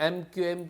MQM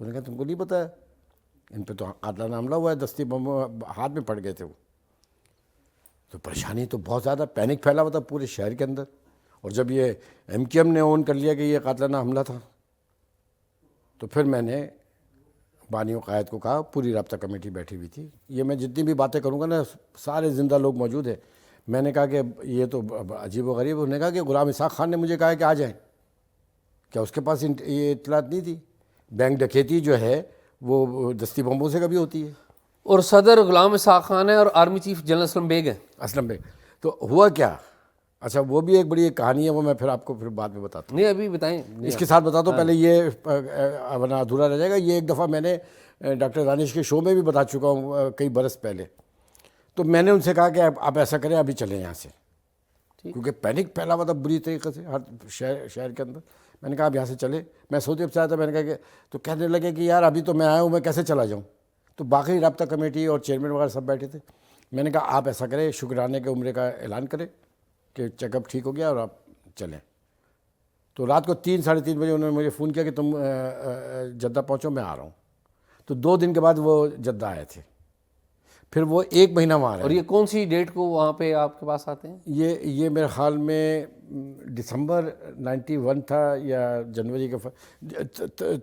تو انہوں نے کہا تم کو نہیں پتا ہے ان پہ تو قاتلانہ حملہ ہوا ہے, دستی بم ہاتھ میں پڑ گئے تھے وہ. تو پریشانی تو بہت زیادہ, پینک پھیلا ہوا تھا پورے شہر کے اندر. اور جب یہ MQM نے اون کر لیا کہ یہ قاتلانہ حملہ تھا, تو پھر میں نے بانی و قائد کو کہا, پوری رابطہ کمیٹی بیٹھی ہوئی تھی, یہ میں جتنی بھی باتیں کروں گا نا سارے زندہ لوگ موجود ہیں, میں نے کہا کہ یہ تو عجیب و غریب. انہوں نے کہا کہ غلام اسحاق خان نے مجھے کہا کہ آ جائیں. کیا اس کے پاس یہ اطلاعات نہیں تھی؟ بینک ڈکیتی جو ہے وہ دستی بمبوں سے کبھی ہوتی ہے. اور صدر غلام اسحاق خان ہے اور army chief general Aslam Baig ہے. اسلم بیگ. تو ہوا کیا, اچھا وہ بھی ایک بڑی ایک کہانی ہے, وہ میں پھر آپ کو پھر بعد میں بتاتا ہوں. نہیں ابھی بتائیں. اس کے ساتھ بتاتا ہوں, پہلے یہ ورنہ ادھورا رہ جائے گا. یہ ایک دفعہ میں نے ڈاکٹر دانش کے شو میں بھی بتا چکا ہوں کئی برس پہلے. تو میں نے ان سے کہا کہ آپ ایسا کریں, ابھی چلیں یہاں سے, کیونکہ پینک پھیلا ہوا تھا بری طریقے سے ہر شہر کے اندر. میں نے کہا اب یہاں سے چلے. میں سعودی عرب سے آیا تھا, میں نے کہا کہ تو کہنے لگے کہ یار ابھی تو میں آیا ہوں, میں کیسے چلا جاؤں. تو باقی رابطہ کمیٹی اور چیئرمین وغیرہ سب بیٹھے تھے. میں نے کہا آپ ایسا کریں, شکرانے کے عمرے کا اعلان کریں کہ چیک اپ ٹھیک ہو گیا اور آپ چلیں. تو رات کو 3-3:30 بجے انہوں نے مجھے فون کیا کہ تم جدہ پہنچو, میں آ رہا ہوں. تو 2 دن کے بعد وہ جدہ آئے تھے, پھر وہ 1 مہینہ وہاں رہے. اور یہ کون سی ڈیٹ کو وہاں پہ آپ کے پاس آتے ہیں؟ یہ میرے خیال میں دسمبر 91 تھا یا جنوری کا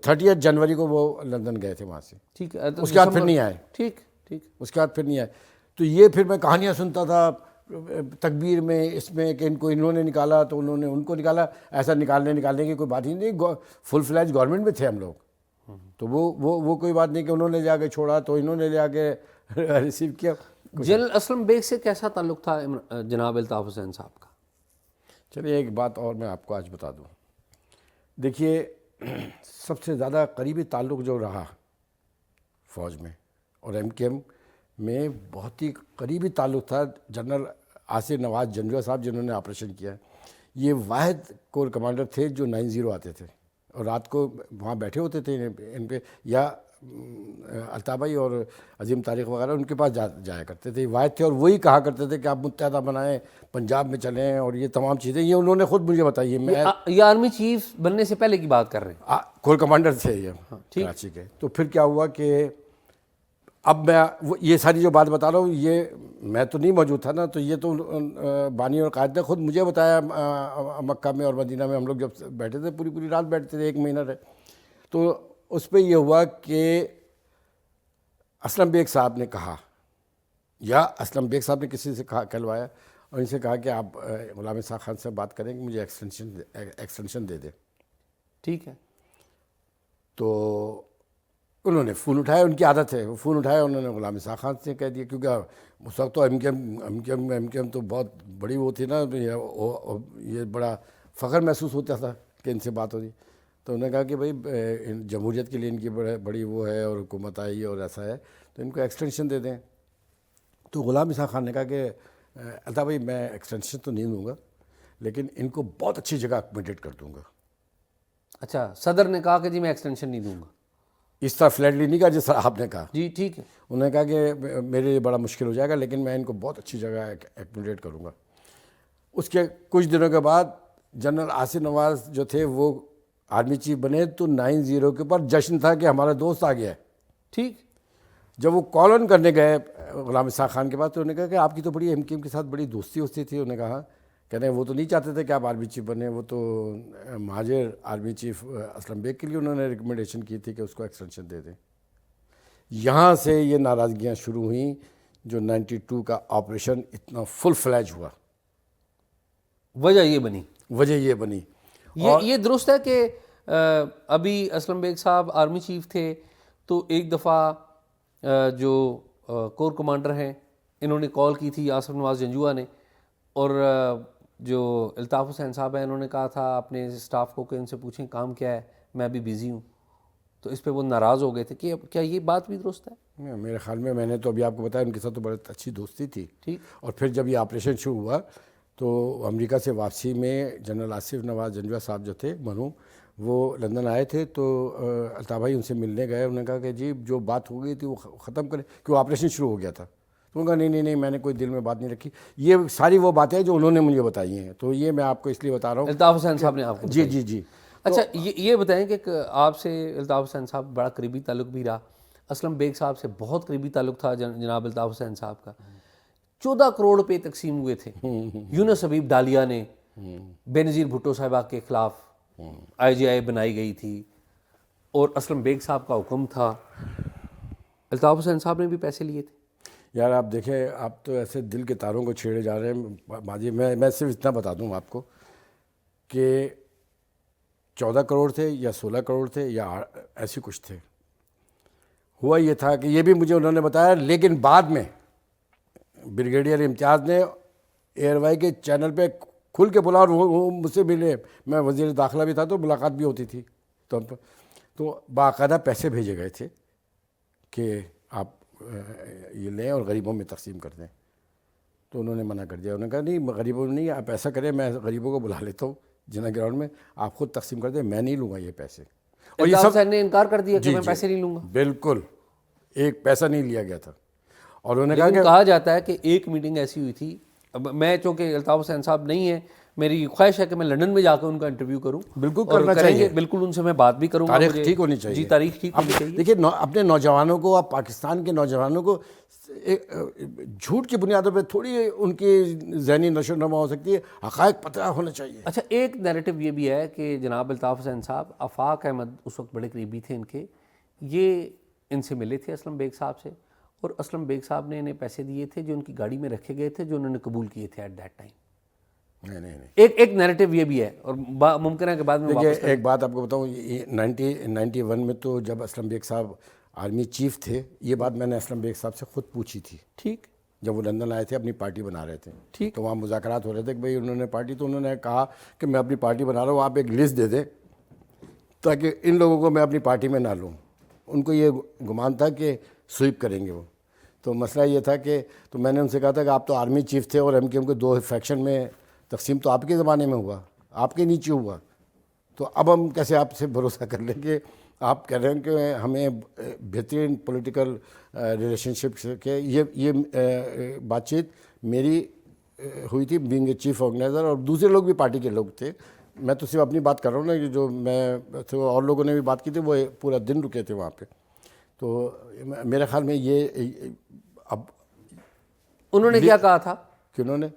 30 جنوری کو وہ لندن گئے تھے وہاں سے. ٹھیک ہے, اس کے بعد پھر نہیں آئے. ٹھیک ٹھیک. اس کے بعد پھر نہیں آئے. تو یہ پھر میں کہانیاں سنتا تھا تکبیر میں, اس میں کہ ان کو انہوں نے نکالا تو انہوں نے ان کو نکالا. ایسا نکالنے کی کوئی بات ہی نہیں, فل فلیج گورنمنٹ میں تھے ہم لوگ. تو وہ کوئی بات نہیں کہ انہوں نے جا کے چھوڑا تو انہوں نے جا کے ریسیو کیا. جنرل اسلم بیگ سے کیسا تعلق تھا جناب الطاف حسین صاحب کا؟ چلیے ایک بات اور میں آپ کو آج بتا دوں. دیکھیے سب سے زیادہ قریبی تعلق جو رہا فوج میں اور MQM میں, بہت ہی قریبی تعلق تھا جنرل آصف نواز جنجوعہ صاحب, جنہوں نے آپریشن کیا. یہ واحد کور کمانڈر تھے جو 90 آتے تھے اور رات کو وہاں بیٹھے ہوتے تھے ان پہ, یا الطاف بھائی اور عظیم طارق وغیرہ ان کے پاس جایا کرتے تھے. واحد تھے اور وہی کہا کرتے تھے کہ آپ متحدہ بنائیں, پنجاب میں چلیں, اور یہ تمام چیزیں یہ انہوں نے خود مجھے بتائی. یہ آرمی چیف بننے سے پہلے کی بات کر رہے ہیں. کور کمانڈر تھے یہ کراچی کے. تو پھر کیا ہوا کہ اب میں یہ ساری جو بات بتا رہا ہوں, یہ میں تو نہیں موجود تھا نا, تو یہ تو بانی اور قائد نے خود مجھے بتایا مکہ میں اور مدینہ میں. ہم لوگ جب بیٹھے تھے پوری رات بیٹھتے تھے, 1 مہینہ رہے. تو اس پہ یہ ہوا کہ اسلم بیگ صاحب نے کہا, یا اسلم بیگ صاحب نے کسی سے کہلوایا اور ان سے کہا کہ آپ غلام اسحاق خان سے بات کریں کہ مجھے ایکسٹینشن دے دیں. ٹھیک ہے. تو انہوں نے فون اٹھایا, ان کی عادت ہے, وہ فون اٹھایا, انہوں نے غلام اسحاق خان سے کہہ دیا, کیونکہ اس وقت تو MQM تو بہت بڑی وہ تھی نا, یہ بڑا فخر محسوس ہوتا تھا کہ ان سے بات ہو رہی. تو انہوں نے کہا کہ بھائی جمہوریت کے لیے ان کی بڑی وہ ہے اور حکومت آئی ہے اور ایسا ہے, تو ان کو ایکسٹینشن دے دیں. تو غلام اسحاق خان نے کہا کہ الطاف بھائی میں ایکسٹینشن تو نہیں دوں گا, لیکن ان کو بہت اچھی جگہ اکوموڈیٹ کر دوں گا. اچھا, صدر نے کہا کہ جی میں ایکسٹینشن نہیں دوں گا, اس طرح فلیٹلی نہیں کہا جس طرح آپ نے کہا. جی ٹھیک ہے. انہوں نے کہا کہ میرے لیے بڑا مشکل ہو جائے گا, لیکن میں ان کو بہت اچھی جگہ ایکوموڈیٹ کروں گا. اس کے کچھ دنوں کے بعد جنرل آصف نواز جو تھے وہ آرمی چیف بنے, تو 90 کے اوپر جشن تھا کہ ہمارا دوست آ گیا ہے. ٹھیک. جب وہ کال آن کرنے گئے غلام اسحاق خان کے بعد, تو انہوں نے کہا کہ آپ کی تو بڑی MQM کے ساتھ بڑی دوستی ہوتی تھی. انہوں نے کہا, کہتے ہیں وہ تو نہیں چاہتے تھے کہ آپ آرمی چیف بنے, وہ تو مہاجر آرمی چیف اسلم بیگ کے لیے انہوں نے ریکمنڈیشن کی تھی کہ اس کو ایکسٹینشن دے دیں. یہاں سے یہ ناراضگیاں شروع ہوئیں, جو 92 کا آپریشن اتنا فل فلیج ہوا. وجہ یہ بنی. یہ درست ہے کہ ابھی اسلم بیگ صاحب آرمی چیف تھے, تو ایک دفعہ جو کور کمانڈر ہیں انہوں نے کال کی تھی آصف نواز جنجوعہ نے, اور جو الطاف حسین صاحب ہیں انہوں نے کہا تھا اپنے اسٹاف کو کہ ان سے پوچھیں کام کیا ہے, میں ابھی بیزی ہوں. تو اس پہ وہ ناراض ہو گئے تھے. کہ کیا یہ بات بھی درست ہے؟ میرے خیال میں نے تو ابھی آپ کو بتایا ان کے ساتھ تو بڑی اچھی دوستی تھی. ٹھیک. اور پھر جب یہ آپریشن شروع ہوا تو امریکہ سے واپسی میں جنرل آصف نواز جنجوعہ صاحب جو تھے مرحوم, وہ لندن آئے تھے. تو الطاف بھائی ان سے ملنے گئے. انہوں نے کہا کہ جی جو بات ہو گئی تھی وہ ختم کریں, کہ وہ آپریشن شروع ہو گیا تھا. تو انہوں نے کہا نہیں میں نے کوئی دل میں بات نہیں رکھی. یہ ساری وہ باتیں جو انہوں نے مجھے بتائی ہیں, تو یہ میں آپ کو اس لیے بتا رہا ہوں. الطاف حسین صاحب نے آپ کو؟ جی. اچھا یہ بتائیں کہ آپ سے الطاف حسین صاحب بڑا قریبی تعلق بھی رہا, اسلم بیگ صاحب سے بہت قریبی تعلق تھا جناب الطاف حسین صاحب کا. 14 کروڑ روپے تقسیم ہوئے تھے یونس حبیب ڈالیا نے, بے نظیر بھٹو صاحبہ کے خلاف IGI بنائی گئی تھی اور اسلم بیگ صاحب کا حکم تھا. الطاف حسین صاحب نے بھی پیسے لیے تھے. یار آپ دیکھیں, آپ تو ایسے دل کے تاروں کو چھیڑے جا رہے ہیں باجی. میں صرف اتنا بتا دوں آپ کو کہ 14 کروڑ تھے یا 16 کروڑ تھے یا ایسے کچھ تھے. ہوا یہ تھا کہ یہ بھی مجھے انہوں نے بتایا, لیکن بعد میں بریگیڈیئر امتیاز نے ایئر وائی کے چینل پہ کھل کے بولا, اور وہ مجھ سے ملے. میں وزیر داخلہ بھی تھا تو ملاقات بھی ہوتی تھی. تو باقاعدہ پیسے بھیجے گئے تھے کہ آپ یہ لیں اور غریبوں میں تقسیم کر دیں. تو انہوں نے منع کر دیا. انہوں نے کہا نہیں, غریبوں میں نہیں, آپ ایسا کریں, میں غریبوں کو بلا لیتا ہوں جنا گراؤنڈ میں, آپ خود تقسیم کر دیں, میں نہیں لوں گا یہ پیسے. اور یہ سب نے انکار کر دیا کہ میں پیسے نہیں لوں گا. بالکل, ایک پیسہ نہیں لیا گیا تھا. اور انہوں نے کہا جاتا ہے کہ ایک میٹنگ ایسی ہوئی تھی, اب میں چونکہ الطاف حسین صاحب نہیں ہیں, میری خواہش ہے کہ میں لندن میں جا کے ان کا انٹرویو کروں. بالکل کرنا چاہیے, بالکل ان سے میں بات بھی کروں گا. تاریخ ٹھیک ہونی چاہیے. جی, تاریخ ٹھیک ہونی چاہیے. دیکھیے اپنے نوجوانوں کو, آپ پاکستان کے نوجوانوں کو جھوٹ کی بنیادوں پہ تھوڑی ان کی ذہنی نشو و نما ہو سکتی ہے, حقائق پتہ ہونا چاہیے. اچھا, ایک نیریٹو یہ بھی ہے کہ جناب الطاف حسین صاحب آفاق احمد اس وقت بڑے قریبی تھے ان کے, یہ ان سے ملے تھے اسلم بیگ صاحب سے, اور اسلم بیگ صاحب نے انہیں پیسے دیے تھے جو ان کی گاڑی میں رکھے گئے تھے, جو انہوں نے قبول کیے تھے ایٹ دیٹ ٹائم. نہیں, ایک نیریٹو یہ بھی ہے, اور ممکن ہے کہ بعد میں دیکھیے ایک بات آپ کو بتاؤں, 91 میں تو جب اسلم بیگ صاحب آرمی چیف تھے, یہ بات میں نے اسلم بیگ صاحب سے خود پوچھی تھی. ٹھیک, جب وہ لندن آئے تھے اپنی پارٹی بنا رہے تھے, ٹھیک, تو وہاں مذاکرات ہو رہے تھے کہ بھائی انہوں نے پارٹی, تو انہوں نے کہا کہ میں اپنی پارٹی بنا رہا ہوں, آپ ایک لسٹ دے دیں تاکہ ان لوگوں کو میں اپنی پارٹی میں نہ لوں. ان کو یہ گمان تھا کہ سویپ کریں گے وہ. تو مسئلہ یہ تھا کہ, تو میں نے ان سے کہا تھا کہ آپ تو آرمی چیف تھے اور MKM کے 2 فیکشن میں تقسیم تو آپ کے زمانے میں ہوا, آپ کے نیچے ہوا, تو اب ہم کیسے آپ سے بھروسہ کر لیں کہ آپ کہہ رہے ہیں کہ ہمیں بہترین پولیٹیکل ریلیشن شپ کے. یہ بات چیت میری ہوئی تھی بینگ اے چیف آرگنائزر, اور دوسرے لوگ بھی پارٹی کے لوگ تھے. میں تو صرف اپنی بات کر رہا ہوں نا, جو میں تھے اور لوگوں نے بھی بات کی تھی, وہ پورا دن رکے تھے وہاں پہ. تو میرے خیال میں یہ اب انہوں نے کیا کہا تھا کہ انہوں نے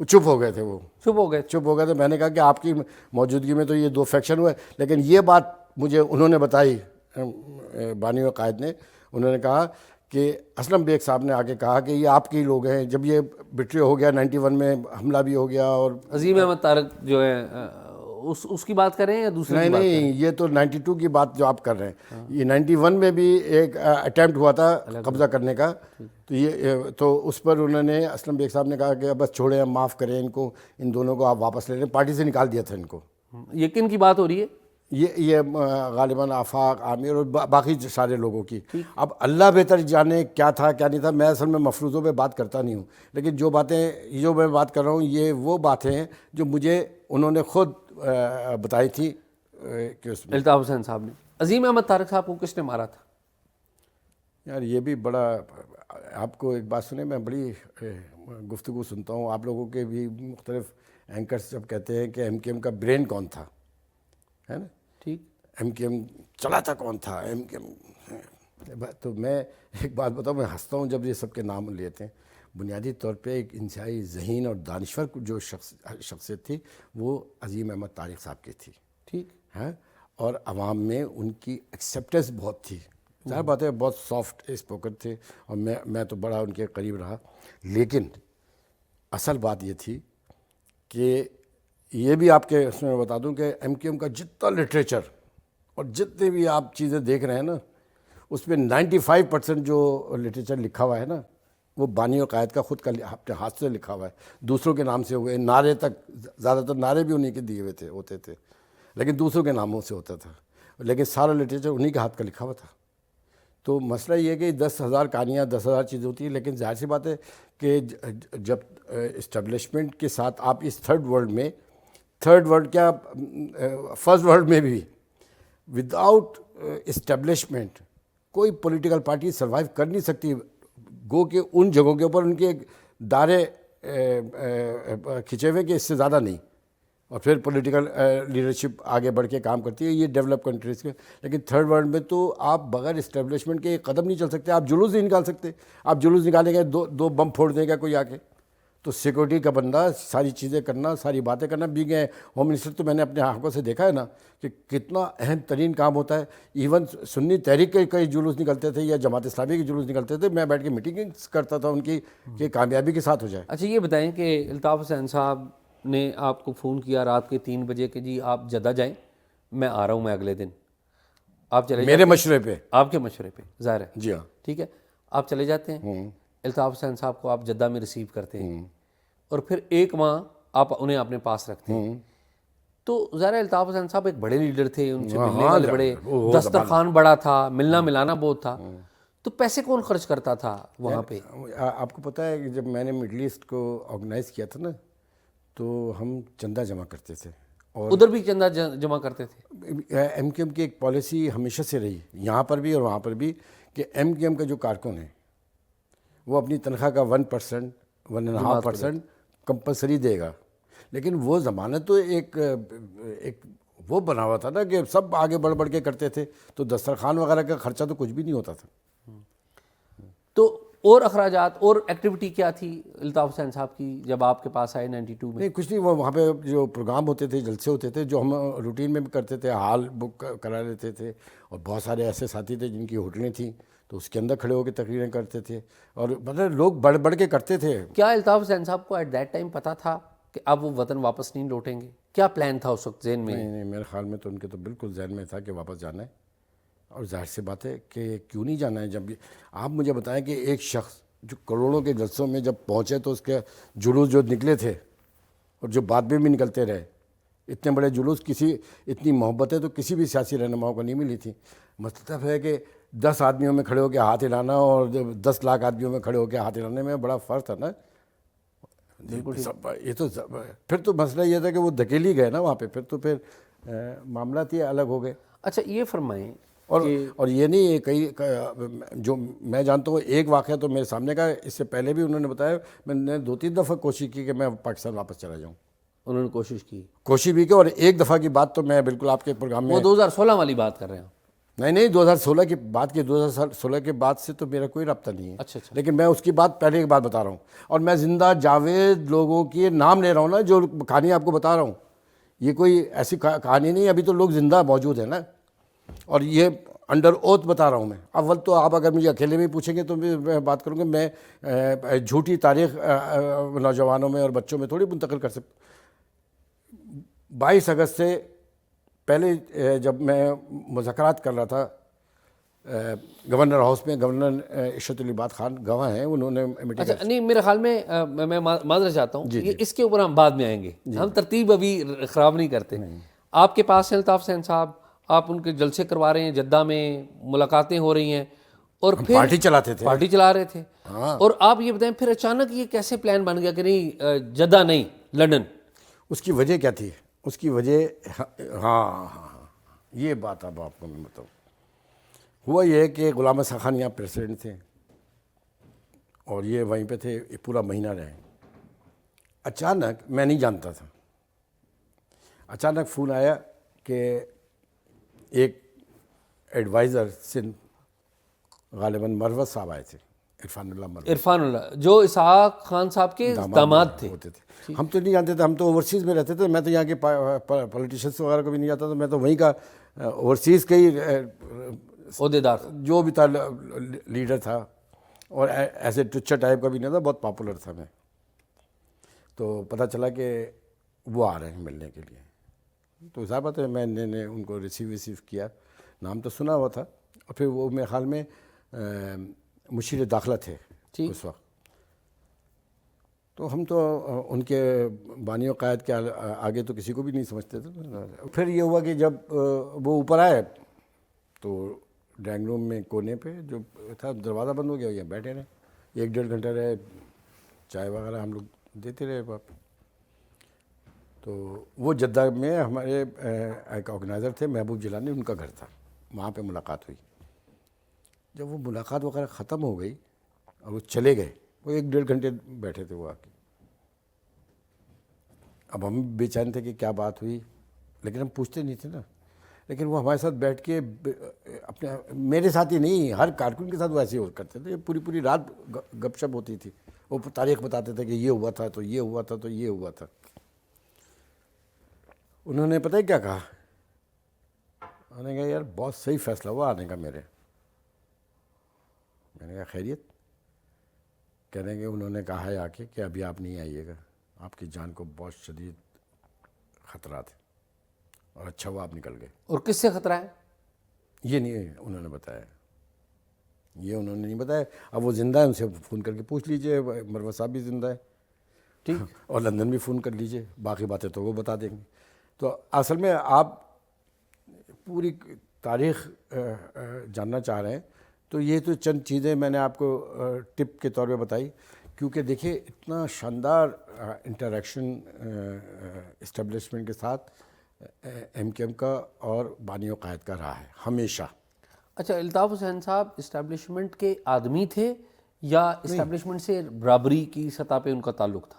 چپ ہو گئے تھے, وہ چپ ہو گئے تھے. میں نے کہا کہ آپ کی موجودگی میں تو یہ 2 فیکشن ہوئے, لیکن یہ بات مجھے انہوں نے بتائی, بانی و قائد نے. انہوں نے کہا کہ اسلم بیگ صاحب نے آ کے کہا کہ یہ آپ کے ہی لوگ ہیں. جب یہ بٹری ہو گیا 91 میں حملہ بھی ہو گیا, اور عظیم احمد طارق جو ہے اس کی بات کر رہے ہیں یا دوسرے؟ نہیں, یہ تو 92 کی بات جو آپ کر رہے ہیں, یہ 91 میں بھی ایک اٹیمپٹ ہوا تھا قبضہ کرنے کا. تو یہ تو اس پر انہوں نے, اسلم بیگ صاحب نے کہا کہ بس چھوڑیں, معاف کریں ان کو, ان دونوں کو آپ واپس لے لیں. پارٹی سے نکال دیا تھا ان کو. یہ کن کی بات ہو رہی ہے؟ یہ غالباً آفاق, عامر اور باقی سارے لوگوں کی. اب اللہ بہتر جانے کیا تھا کیا نہیں تھا. میں اصل میں مفروضوں پہ بات کرتا نہیں ہوں, لیکن جو میں بات کر رہا ہوں یہ وہ باتیں ہیں جو مجھے انہوں نے خود بتائی تھی کہ اس میں. الطاف حسین صاحب نے عظیم احمد طارق صاحب کو کس نے مارا تھا؟ یار یہ بھی بڑا, آپ کو ایک بات سنیں, میں بڑی گفتگو سنتا ہوں آپ لوگوں کے بھی, مختلف اینکرز جب کہتے ہیں کہ MKM کا برین کون تھا, ہے نا, ٹھیک, MKM چلاتا کون تھا, MKM. تو میں ایک بات بتاؤں, میں ہنستا ہوں جب یہ سب کے نام لیتے ہیں. بنیادی طور پہ ایک انتہائی ذہین اور دانشور جو شخصیت تھی وہ عظیم احمد طارق صاحب کی تھی. ٹھیک ہے, اور عوام میں ان کی ایکسیپٹنس بہت تھی. ظاہر بات ہے بہت سافٹ اسپوکن تھے, اور میں تو بڑا ان کے قریب رہا. لیکن اصل بات یہ تھی کہ یہ بھی آپ کے اس میں بتا دوں کہ MKM کا جتنا لٹریچر اور جتنے بھی آپ چیزیں دیکھ رہے ہیں نا, اس میں 95% جو لٹریچر لکھا ہوا ہے نا, وہ بانی اور قائد کا خود کا اپنے ہاتھ سے لکھا ہوا ہے. دوسروں کے نام سے ہوئے, نعرے تک, زیادہ تر نعرے بھی انہیں کے دیے ہوئے ہوتے تھے, لیکن دوسروں کے ناموں سے ہوتا تھا, لیکن سارا لٹریچر انہیں کے ہاتھ کا لکھا ہوا تھا. تو مسئلہ یہ ہے کہ 10,000 کہانیاں, 10,000 چیزیں ہوتی ہیں, لیکن ظاہر سی بات ہے کہ جب اسٹیبلشمنٹ کے ساتھ آپ اس تھرڈ ورلڈ کیا فرسٹ ورلڈ میں بھی وداؤٹ اسٹیبلشمنٹ کوئی پولیٹیکل پارٹی سروائیو کر نہیں سکتی. گو کہ ان جگہوں کے اوپر ان کے دائرے کھنچے ہوئے کہ اس سے زیادہ نہیں, اور پھر پولیٹیکل لیڈرشپ آگے بڑھ کے کام کرتی ہے، یہ ڈیولپ کنٹریز کے. لیکن تھرڈ ورلڈ میں تو آپ بغیر اسٹیبلشمنٹ کے ایک قدم نہیں چل سکتے. آپ جلوس نہیں نکال سکتے. آپ جلوس نکالیں گے دو بم پھوڑ دے گا کوئی آ کے. تو سیکورٹی کا بندہ ساری چیزیں کرنا، ساری باتیں کرنا. بھی گئے ہوم منسٹر تو میں نے اپنے آنکھوں سے دیکھا ہے نا کہ کتنا اہم ترین کام ہوتا ہے. ایون سنی تحریک کے کئی جلوس نکلتے تھے یا جماعت اسلامی کے جلوس نکلتے تھے، میں بیٹھ کے میٹنگز کرتا تھا ان کی کہ کامیابی کے ساتھ ہو جائے. اچھا یہ بتائیں کہ الطاف حسین صاحب نے آپ کو فون کیا رات کے 3 بجے کہ جی آپ جدہ جائیں، میں آ رہا ہوں میں اگلے دن. آپ چلے میرے مشورے پہ. آپ کے مشورے پہ ظاہر ہے. جی ہاں. ٹھیک ہے، آپ چلے جاتے ہیں. الطاف حسین صاحب کو آپ جدہ میں ریسیو کرتے ہیں اور پھر 1 ماہ آپ انہیں اپنے پاس رکھتے ہیں. تو ظاہر ہے الطاف حسین صاحب ایک بڑے لیڈر تھے، ان سے ملنے والے بڑے، دسترخوان بڑا تھا، ملنا ملانا بہت تھا. تو پیسے کون خرچ کرتا تھا وہاں پہ؟ آپ کو پتہ ہے کہ جب میں نے مڈل ایسٹ کو آرگنائز کیا تھا نا تو ہم چندہ جمع کرتے تھے. اور ادھر بھی چندہ جمع کرتے تھے؟ ایم کیو ایم کی ایک پالیسی ہمیشہ سے رہی یہاں پر بھی اور وہاں پر بھی کہ ایم کیو ایم کا جو کارکن ہے وہ اپنی تنخواہ کا 1%، 1.5% کمپلسری دے گا. لیکن وہ زمانہ تو ایک وہ بنا ہوا تھا نا کہ سب آگے بڑھ کے کرتے تھے، تو دسترخوان وغیرہ کا خرچہ تو کچھ بھی نہیں ہوتا تھا. تو اور اخراجات اور ایکٹیویٹی کیا تھی الطاف حسین صاحب کی جب آپ کے پاس آئے 92 میں؟ نہیں کچھ نہیں. وہاں پہ جو پروگرام ہوتے تھے، جلسے ہوتے تھے جو ہم روٹین میں بھی کرتے تھے، ہال بک کرا لیتے تھے. اور بہت سارے ایسے ساتھی تھے جن کی ہوٹلیں تھیں تو اس کے اندر کھڑے ہو کے تقریریں کرتے تھے. اور مطلب لوگ بڑھ کے کرتے تھے. کیا الطاف حسین صاحب کو ایٹ دیٹ ٹائم پتہ تھا کہ اب وہ وطن واپس نہیں لوٹیں گے؟ کیا پلان تھا اس وقت ذہن میں؟ نہیں، میرے خیال میں تو ان کے تو بالکل ذہن میں تھا کہ واپس جانا ہے. اور ظاہر سی بات ہے کہ کیوں نہیں جانا ہے. جب بھی آپ مجھے بتائیں کہ ایک شخص جو کروڑوں کے جلسوں میں جب پہنچے تو اس کے جلوس جو نکلے تھے اور جو بعد میں بھی نکلتے رہے، اتنے بڑے جلوس اتنی محبتیں تو کسی بھی سیاسی رہنماؤں کو نہیں ملی تھی. مطلب ہے کہ 10 آدمیوں میں کھڑے ہو کے ہاتھ ہلانا اور 10 لاکھ آدمیوں میں کھڑے ہو کے ہاتھ ہلانے میں بڑا فرق تھا نا. یہ تو پھر تو مسئلہ یہ تھا کہ وہ دھکیلی گئے نا وہاں پہ. پھر معاملات یہ الگ ہو گئے. اچھا یہ فرمائیں اور یہ نہیں کئی جو میں جانتا ہوں ایک واقعہ تو میرے سامنے کا، اس سے پہلے بھی انہوں نے بتایا میں نے 2-3 دفعہ کوشش کی کہ میں پاکستان واپس چلا جاؤں. انہوں نے کوشش بھی کی اور ایک دفعہ کی بات تو میں بالکل آپ کے پروگرام میں، وہ 2016 والی بات کر رہے ہیں؟ نہیں 2016 کی بات کی. 2016 کے بعد سے تو میرا کوئی رابطہ نہیں ہے. اچھا. لیکن میں اس کی بات پہلے ایک بات بتا رہا ہوں اور میں زندہ جاوید لوگوں کے نام لے رہا ہوں نا، جو کہانی آپ کو بتا رہا ہوں یہ کوئی ایسی کہانی نہیں. ابھی تو لوگ زندہ موجود ہیں نا، اور یہ انڈر اوتھ بتا رہا ہوں میں. اول تو آپ اگر مجھے اکیلے میں پوچھیں گے تو میں بات کروں گا. میں جھوٹی تاریخ نوجوانوں میں اور بچوں میں تھوڑی منتقل کر سکتا. 22 اگست سے پہلے جب میں مذاکرات کر رہا تھا گورنر ہاؤس میں، گورنر عشرت علی بات خان گواہ ہیں، انہوں نے میٹنگ. اچھا نہیں میرے خیال میں معذرت چاہتا ہوں، اس کے اوپر ہم بعد میں آئیں گے. ہم ترتیب ابھی خراب نہیں کرتے. آپ کے پاس ہیں الطاف حسین صاحب، آپ ان کے جلسے کروا رہے ہیں جدہ میں، ملاقاتیں ہو رہی ہیں اور پھر پارٹی چلاتے تھے، پارٹی چلا رہے تھے. اور آپ یہ بتائیں پھر اچانک یہ کیسے پلان بن گیا کہ نہیں جدہ نہیں لندن؟ اس کی وجہ کیا تھی؟ اس کی وجہ ہاں یہ بات اب آپ کو میں بتاؤں. ہوا یہ کہ غلام حسن خان یہاں پریسیڈنٹ تھے اور یہ وہیں پہ تھے، پورا مہینہ رہے. اچانک میں نہیں جانتا تھا، اچانک فون آیا کہ ایک ایڈوائزر سندھ غالباً مروت صاحب آئے تھے، عرفان اللہ جو اسحاق خان صاحب کے داماد تھے. ہم تو نہیں جانتے تھے، ہم تو اوورسیز میں رہتے تھے. میں تو یہاں کے پولیٹیشنس وغیرہ کو بھی نہیں جانتا تھا. میں تو وہیں کا اوورسیز کا ہی عہدیدار جو بھی تھا لیڈر تھا، اور ایسے ٹچر ٹائپ کا بھی نہیں تھا، بہت پاپولر تھا میں. تو پتہ چلا کہ وہ آ رہے ہیں ملنے کے لیے. تو ظاہر بات ہے میں نے ان کو ریسیو کیا. نام تو سنا ہوا تھا. اور پھر وہ میرے خیال میں مشیر داخلہ تھے اس وقت. تو ہم تو ان کے بانی و قائد کے آگے تو کسی کو بھی نہیں سمجھتے تھے. پھر یہ ہوا کہ جب وہ اوپر آئے تو ڈرائنگ روم میں کونے پہ جو تھا دروازہ بند ہو گیا، یہ بیٹھے رہے 1-1.5 گھنٹہ رہے، چائے وغیرہ ہم لوگ دیتے رہے باپ. تو وہ جدہ میں ہمارے ایک آرگنائزر تھے محبوب جیلانی، ان کا گھر تھا، وہاں پہ ملاقات ہوئی. جب وہ ملاقات وغیرہ ختم ہو گئی اور وہ چلے گئے، وہ 1-1.5 گھنٹے بیٹھے تھے وہ آ کے. اب ہم بے چین تھے کہ کیا بات ہوئی، لیکن ہم پوچھتے نہیں تھے نا. لیکن وہ ہمارے ساتھ بیٹھ کے اپنے، میرے ساتھ ہی نہیں ہر کارکن کے ساتھ وہ ایسے ہی کرتے تھے. پوری پوری رات گپ شپ ہوتی تھی. وہ تاریخ بتاتے تھے کہ یہ ہوا تھا تو یہ ہوا تھا تو یہ ہوا تھا. انہوں نے پتہ ہے کیا کہا؟ انہوں نے کہا یار بہت صحیح فیصلہ ہوا آنے کا میرے. میں نے کہا خیریت؟ کہہ رہے ہیں کہ انہوں نے کہا ہے آ کے کہ ابھی آپ نہیں آئیے گا، آپ کی جان کو بہت شدید خطرات ہیں، اور اچھا ہوا آپ نکل گئے. اور کس سے خطرہ ہے؟ یہ نہیں انہوں نے بتایا، یہ انہوں نے نہیں بتایا. اب وہ زندہ ہے، ان سے فون کر کے پوچھ لیجئے، مروت صاحب بھی زندہ ہے، ٹھیک. اور لندن بھی فون کر لیجئے، باقی باتیں تو وہ بتا دیں گے. تو اصل میں آپ پوری تاریخ جاننا چاہ رہے ہیں تو یہ تو چند چیزیں میں نے آپ کو ٹپ کے طور پہ بتائی، کیونکہ دیکھیے اتنا شاندار انٹریکشن اسٹیبلشمنٹ کے ساتھ ایم کیو ایم کا اور بانی و قائد کا رہا ہے ہمیشہ. اچھا، الطاف حسین صاحب اسٹیبلشمنٹ کے آدمی تھے یا اسٹیبلشمنٹ سے برابری کی سطح پہ ان کا تعلق تھا؟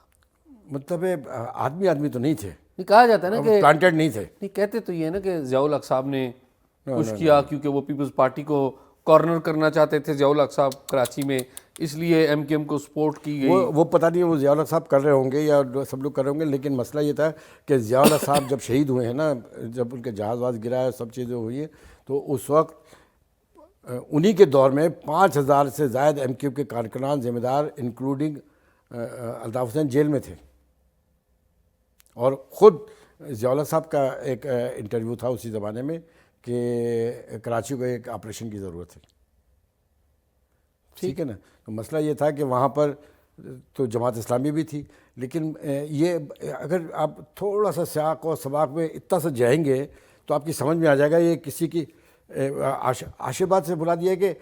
مطلب آدمی تو نہیں تھے، نہیں کہا جاتا ہے نا کہ پلانٹڈ نہیں تھے. نہیں، کہتے تو یہ ہے نا کہ ضیاء الحق صاحب نے کچھ کیا کیونکہ وہ پیپلز پارٹی کو کارنر کرنا چاہتے تھے ضیاء الحق صاحب کراچی میں، اس لیے ایم کیو ایم کو سپورٹ کی گئی. وہ پتہ نہیں وہ ضیاء الحق صاحب کر رہے ہوں گے یا سب لوگ کر رہے ہوں گے، لیکن مسئلہ یہ تھا کہ ضیاء الحق صاحب جب شہید ہوئے ہیں نا، جب ان کے جہاز واز گرا ہے، سب چیزیں ہوئی ہیں، تو اس وقت انہی کے دور میں 5000 سے زائد ایم کیو کے کارکنان ذمہ دار انکلوڈنگ الطاف حسین جیل میں تھے. اور خود ضیاء الحق صاحب کا ایک انٹرویو تھا اسی زمانے میں کہ کراچی کو ایک آپریشن کی ضرورت ہے. ٹھیک ہے نا. تو مسئلہ یہ تھا کہ وہاں پر تو جماعت اسلامی بھی تھی، لیکن یہ اگر آپ تھوڑا سا سیاق و سباق میں اتنا سا جائیں گے تو آپ کی سمجھ میں آ جائے گا. یہ کسی کی عاشقات سے بلا دیا کہ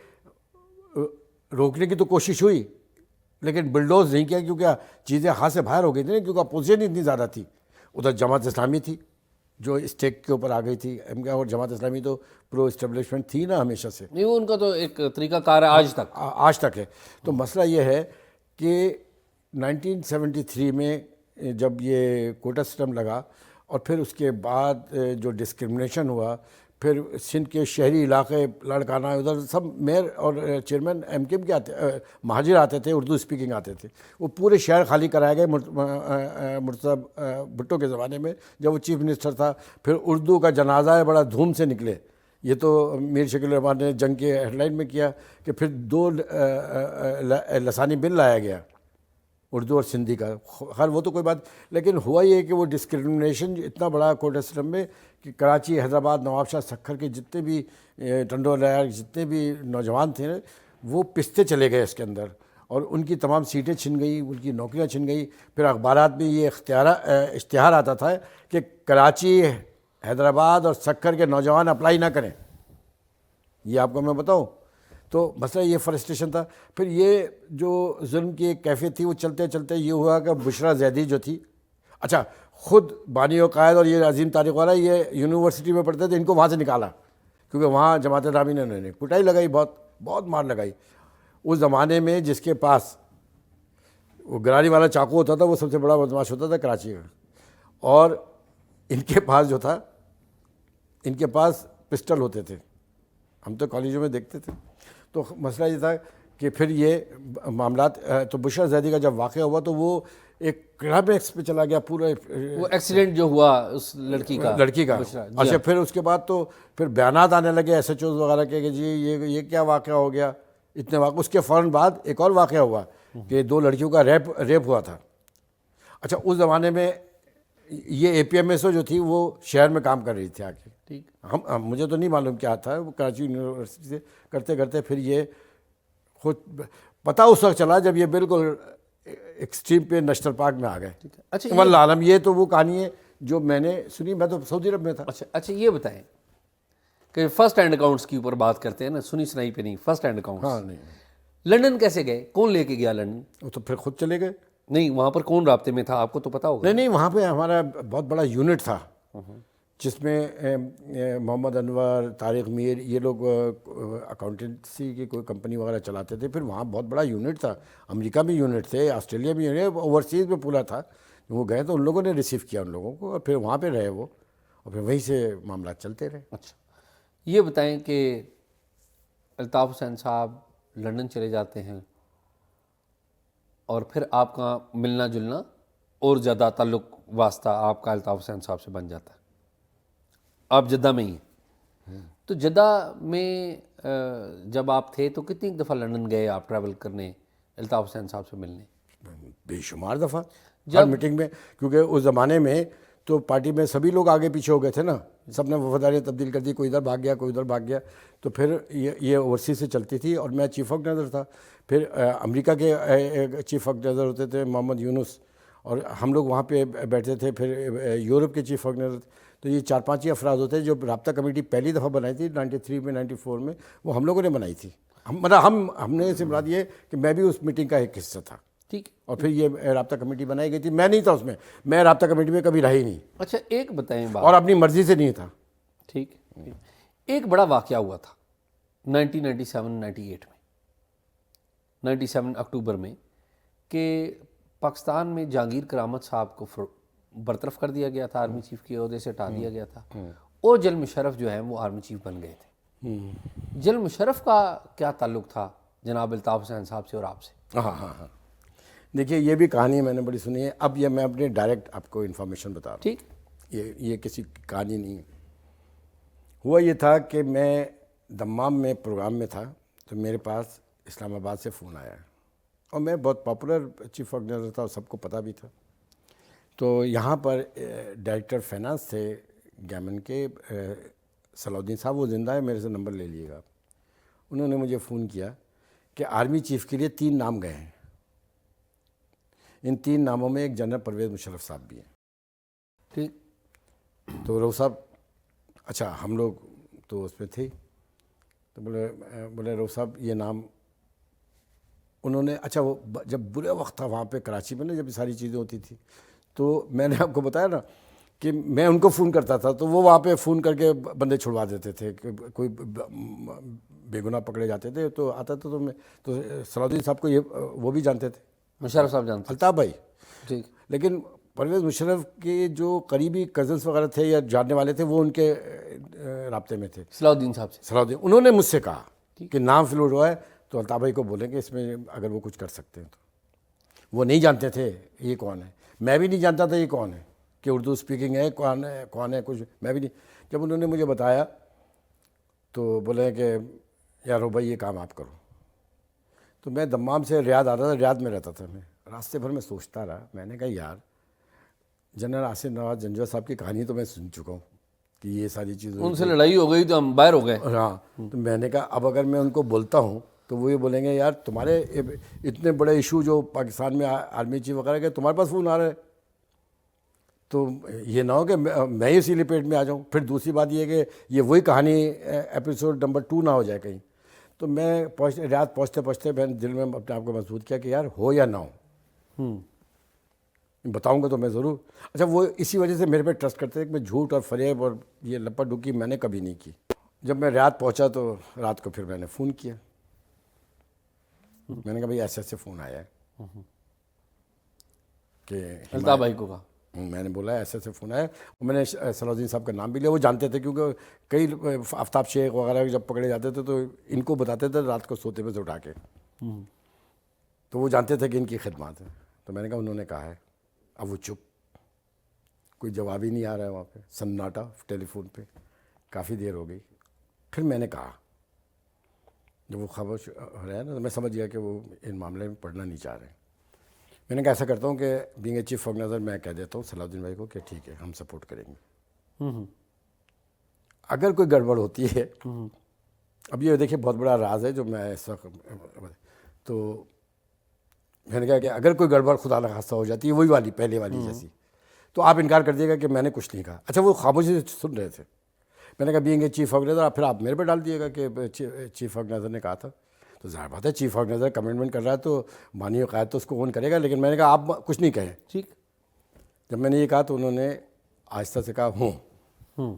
روکنے کی تو کوشش ہوئی لیکن بلڈوز نہیں کیا، کیونکہ چیزیں ہاتھ سے باہر ہو گئی تھیں، کیونکہ اپوزیشن اتنی زیادہ تھی. ادھر جماعت اسلامی تھی جو اسٹیک کے اوپر آ گئی تھی، اور جماعت اسلامی تو پرو اسٹیبلشمنٹ تھی نا ہمیشہ سے. نہیں، وہ ان کا تو ایک طریقہ کار ہے آج تک ہے. تو مسئلہ یہ ہے کہ 1973 میں جب یہ کوٹا سسٹم لگا اور پھر اس کے بعد جو ڈسکرمنیشن ہوا، پھر سندھ کے شہری علاقے لڑکانہ ادھر سب میئر اور چیئرمین ایم کیو ایم کے آتے، مہاجر آتے تھے، اردو اسپیکنگ آتے تھے. وہ پورے شہر خالی کرائے گئے مرتضی بھٹو کے زمانے میں جب وہ چیف منسٹر تھا. پھر اردو کا جنازہ بڑا دھوم سے نکلے. یہ تو میر شکیل الرحمان نے جنگ کے ہیڈ لائن میں کیا کہ پھر 2 لسانی بل لایا گیا اردو اور سندھی کا. خیر وہ تو کوئی بات، لیکن ہوا یہ کہ وہ ڈسکرمنیشن اتنا بڑا کوٹا سسٹم میں کہ کراچی، حیدرآباد، نواب شاہ سکھر کے جتنے بھی ٹنڈو لہر جتنے بھی نوجوان تھے وہ پستے چلے گئے اس کے اندر، اور ان کی تمام سیٹیں چھن گئی، ان کی نوکریاں چھن گئی. پھر اخبارات میں یہ اشتہار آتا تھا کہ کراچی، حیدرآباد اور سکھر کے نوجوان اپلائی نہ کریں. یہ آپ کو میں بتاؤں. تو مسئلہ یہ فرسٹریشن تھا. پھر یہ جو ظلم کی ایک کیفیت تھی وہ چلتے چلتے یہ ہوا کہ بشرا زیدی جو تھی، اچھا خود بانی و قائد اور یہ عظیم تاریخ والا یہ یونیورسٹی میں پڑھتے تھے، ان کو وہاں سے نکالا کیونکہ وہاں جماعت اسلامی نے انہوں نے کٹائی لگائی، بہت مار لگائی. اس زمانے میں جس کے پاس وہ گراری والا چاقو ہوتا تھا وہ سب سے بڑا بدماش ہوتا تھا کراچی کا، اور ان کے پاس جو تھا، ان کے پاس پسٹل ہوتے تھے. ہم تو کالجوں میں دیکھتے تھے. تو مسئلہ یہ تھا کہ پھر یہ معاملات، تو بشرا زیدی کا جب واقعہ ہوا تو وہ ایک کلائمیکس پہ چلا گیا پورا، وہ ایکسیڈنٹ جو ہوا اس لڑکی کا. اچھا پھر اس کے بعد تو پھر بیانات آنے لگے ایس ایچ اوز وغیرہ کے کہ جی یہ کیا واقعہ ہو گیا اتنے واقع. اس کے فوراً بعد ایک اور واقعہ ہوا کہ 2 لڑکیوں کا ریپ ہوا تھا. اچھا اس زمانے میں یہ اے پی ایم ایس او جو تھی وہ شہر میں کام کر رہی تھی آ کے. ٹھیک. مجھے تو نہیں معلوم کیا تھا، وہ کراچی یونیورسٹی سے کرتے کرتے پھر یہ خود پتہ اس وقت چلا جب یہ بالکل ایکسٹریم پہ نیشنل پارک میں آ گئے. اچھا واللہ عالم یہ تو وہ کہانی ہے جو میں نے سنی. میں تو سعودی عرب میں تھا. اچھا یہ بتائیں کہ فرسٹ ہینڈ اکاؤنٹس کے اوپر بات کرتے ہیں نا، سنی سنائی پہ نہیں، فرسٹ ہینڈ اکاؤنٹس. ہاں نہیں، لنڈن کیسے گئے؟ کون لے کے گیا لنڈن؟ وہ تو پھر خود چلے گئے. نہیں، وہاں پر کون رابطے میں تھا؟ آپ کو تو پتا ہوگا. نہیں وہاں پہ ہمارا بہت بڑا یونٹ تھا جس میں محمد انور، طارق میر، یہ لوگ اکاؤنٹنسی کی کوئی کمپنی وغیرہ چلاتے تھے. پھر وہاں بہت بڑا یونٹ تھا. امریکہ میں یونٹ تھے، آسٹریلیا میں یونٹ، اوورسیز میں پورا تھا. وہ گئے تو ان لوگوں نے ریسیو کیا ان لوگوں کو، اور پھر وہاں پہ رہے وہ، اور پھر وہیں سے معاملات چلتے رہے۔ اچھا یہ بتائیں کہ الطاف حسین صاحب لندن چلے جاتے ہیں اور پھر آپ کا ملنا جلنا اور زیادہ تعلق واسطہ آپ کا الطاف حسین صاحب سے بن جاتا ہے، آپ جدہ میں ہی ہیں، تو جدہ میں جب آپ تھے تو کتنی دفعہ لندن گئے آپ ٹریول کرنے الطاف حسین صاحب سے ملنے؟ بے شمار دفعہ، ہر میٹنگ میں، کیونکہ اس زمانے میں تو پارٹی میں سبھی لوگ آگے پیچھے ہو گئے تھے نا، سب نے وفاداریاں تبدیل کر دی، کوئی ادھر بھاگ گیا کوئی ادھر بھاگ گیا، تو پھر یہ اوورسیز سے چلتی تھی، اور میں چیف آرگنائزر تھا۔ پھر امریکہ کے چیف آرگنائزر ہوتے تھے محمد یونس، اور ہم لوگ وہاں پہ بیٹھتے تھے۔ پھر یورپ کے چیف آرگنائزر، تو یہ 4-5 ہی افراد ہوتے ہیں جو رابطہ کمیٹی پہلی دفعہ بنائی تھی 93 میں 94 میں، وہ ہم لوگوں نے بنائی تھی۔ ہم نے سے مراد یہ کہ میں بھی اس میٹنگ کا ایک حصہ تھا، ٹھیک۔ اور پھر یہ رابطہ کمیٹی بنائی گئی تھی، میں نہیں تھا اس میں رابطہ کمیٹی میں کبھی رہا ہی نہیں، اچھا ایک بتائیں بات، اور اپنی مرضی سے نہیں تھا۔ ٹھیک، ایک بڑا واقعہ ہوا تھا 1997-98 میں، 97 اکتوبر میں، کہ پاکستان میں جہانگیر کرامت صاحب کو برطرف کر دیا گیا تھا، آرمی چیف کے عہدے سے ہٹا دیا گیا تھا، اور جل مشرف جو ہیں وہ آرمی چیف بن گئے تھے۔ جل مشرف کا کیا تعلق تھا جناب الطاف حسین صاحب سے اور آپ سے؟ ہاں دیکھیے یہ بھی کہانی میں نے بڑی سنی ہے، اب یہ میں اپنے ڈائریکٹ آپ کو انفارمیشن بتا رہا ہوں، ٹھیک۔ یہ کسی کی کہانی نہیں ہے۔ ہوا یہ تھا کہ میں دمام میں پروگرام میں تھا، تو میرے پاس اسلام آباد سے فون آیا، اور میں بہت پاپولر چیف آرگنائزر تھا اور سب کو پتہ بھی تھا۔ تو یہاں پر ڈائریکٹر فائنانس تھے گیمن کے، صلاح الدین صاحب، وہ زندہ ہے، میرے سے نمبر لے لیے گا۔ انہوں نے مجھے فون کیا کہ آرمی چیف کے لیے 3 نام گئے ہیں، ان 3 ناموں میں ایک جنرل پرویز مشرف صاحب بھی ہیں۔ ٹھیک۔ تو روح صاحب، اچھا ہم لوگ تو اس میں تھے، تو بولے روح صاحب یہ نام انہوں نے، اچھا وہ جب برے وقت تھا وہاں پہ کراچی میں نا، جب یہ ساری چیزیں ہوتی تھی، تو میں نے آپ کو بتایا نا کہ میں ان کو فون کرتا تھا، تو وہ وہاں پہ فون کر کے بندے چھڑوا دیتے تھے، کہ کوئی بے گناہ پکڑے جاتے تھے تو آتا تھا، تو صلاح الدین صاحب کو یہ وہ بھی جانتے تھے، مشرف صاحب جانتے؟ الطاف بھائی، ٹھیک۔ لیکن پرویز مشرف کے جو قریبی کزنس وغیرہ تھے یا جاننے والے تھے، وہ ان کے رابطے میں تھے، صلاح الدین صاحب سے۔ صلاح الدین، انہوں نے مجھ سے کہا کہ نام فلوٹ ہوا ہے تو الطاف بھائی کو بولیں گے اس میں اگر وہ کچھ کر سکتے ہیں تو۔ وہ نہیں جانتے تھے یہ کون ہے، میں بھی نہیں جانتا تھا یہ کون ہے، کہ اردو اسپیکنگ ہے کون ہے کچھ میں بھی نہیں۔ جب انہوں نے مجھے بتایا تو بولے کہ یار ہو بھائی یہ کام آپ کرو۔ تو میں دمام سے ریاض آتا تھا، ریاض میں رہتا تھا، میں راستے بھر میں سوچتا رہا، میں نے کہا یار جنرل آصف نواز جنجوع صاحب کی کہانی تو میں سن چکا ہوں کہ یہ ساری چیزیں، ان سے لڑائی ہو گئی تو ہم باہر ہو گئے۔ ہاں، تو میں نے کہا اب اگر میں ان کو بولتا ہوں تو وہ یہ بولیں گے یار تمہارے اتنے بڑے ایشو جو پاکستان میں آرمی چیف وغیرہ کے تمہارے پاس فون آ رہا ہے، تو یہ نہ ہو کہ میں ہی اسی لپیٹ میں آ جاؤں۔ پھر دوسری بات یہ کہ یہ وہی کہانی ایپیسوڈ نمبر 2 نہ ہو جائے کہیں۔ تو میں ریاض پہنچتے میں دل میں اپنے آپ کو محسوس کیا کہ یار ہو یا نہ ہو، بتاؤں گا تو میں ضرور۔ اچھا وہ اسی وجہ سے میرے پہ ٹرسٹ کرتے تھے کہ میں جھوٹ اور فریب اور یہ لپا ڈکی میں نے کبھی نہیں کی۔ جب میں ریاض پہنچا تو رات کو پھر میں نے فون کیا، میں نے کہا بھائی ایسے فون آیا ہے کہ الطاف بھائی کو کہا، میں نے بولا ایسے فون آیا، اور میں نے صلاح الدین صاحب کا نام بھی لیا، وہ جانتے تھے کیونکہ کئی آفتاب شیخ وغیرہ جب پکڑے جاتے تھے تو ان کو بتاتے تھے رات کو سوتے میں سے اٹھا کے، تو وہ جانتے تھے کہ ان کی خدمات ہے۔ تو میں نے کہا انہوں نے کہا ہے، اب وہ چپ، کوئی جواب ہی نہیں آ رہا ہے وہاں پہ، سناٹا ٹیلی فون پہ، کافی دیر ہو گئی۔ پھر میں نے کہا جب وہ خاموش ہو رہا ہے نا، تو میں سمجھ گیا کہ وہ ان معاملے میں پڑھنا نہیں چاہ رہے ہیں۔ میں نے کہا ایسا کرتا ہوں کہ بینگ اے چیف آرگنائزر میں کہہ دیتا ہوں صلاح الدین بھائی کو کہ ٹھیک ہے ہم سپورٹ کریں گے، اگر کوئی گڑبڑ ہوتی ہے۔ اب یہ دیکھیے بہت بڑا راز ہے جو میں اس وقت، تو میں نے کہا کہ اگر کوئی گڑبڑ خدا نخواستہ ہو جاتی ہے وہی والی پہلے والی جیسی، تو آپ انکار کر دیے گا کہ میں نے کچھ نہیں کہا۔ اچھا وہ خاموشی سے سن رہے تھے۔ میں نے کہا بینگ اے چیف آرگنائزر پھر آپ میرے پہ ڈال دیے گا کہ چیف آرگنائزر نے کہا تھا، تو ظاہر بات ہے چیف آرگنائزر کمٹمنٹ کر رہا ہے تو بانی قائد تو اس کو کون کرے گا، لیکن میں نے کہا آپ کچھ نہیں کہیں۔ ٹھیک۔ جب میں نے یہ کہا تو انہوں نے آہستہ سے کہا ہوں۔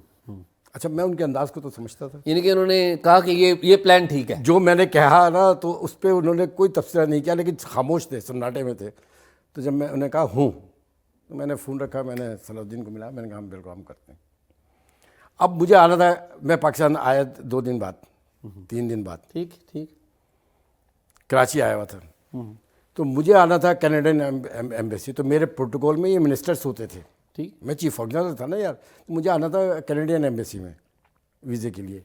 اچھا میں ان کے انداز کو تو سمجھتا تھا، یعنی کہ انہوں نے کہا کہ یہ پلان ٹھیک ہے، جو میں نے کہا نا تو اس پہ انہوں نے کوئی تبصرہ نہیں کیا، لیکن خاموش تھے، سناٹے میں تھے۔ تو جب میں انہیں کہا ہوں، تو میں نے فون رکھا, میں نے صلاح الدین کو ملا, میں نے کہا بالکل ہم کرتے ہیں. اب مجھے آنا تھا, میں پاکستان آیا 2 دن بعد, 3 دن بعد, ٹھیک ٹھیک, کراچی آیا ہوا تھا. تو مجھے آنا تھا کینیڈین ایمبیسی, تو میرے پروٹوکول میں یہ منسٹرس ہوتے تھے, ٹھیک, میں چیف آفیسر تھا نا یار, تو مجھے آنا تھا کینیڈین ایمبیسی میں ویزے کے لیے.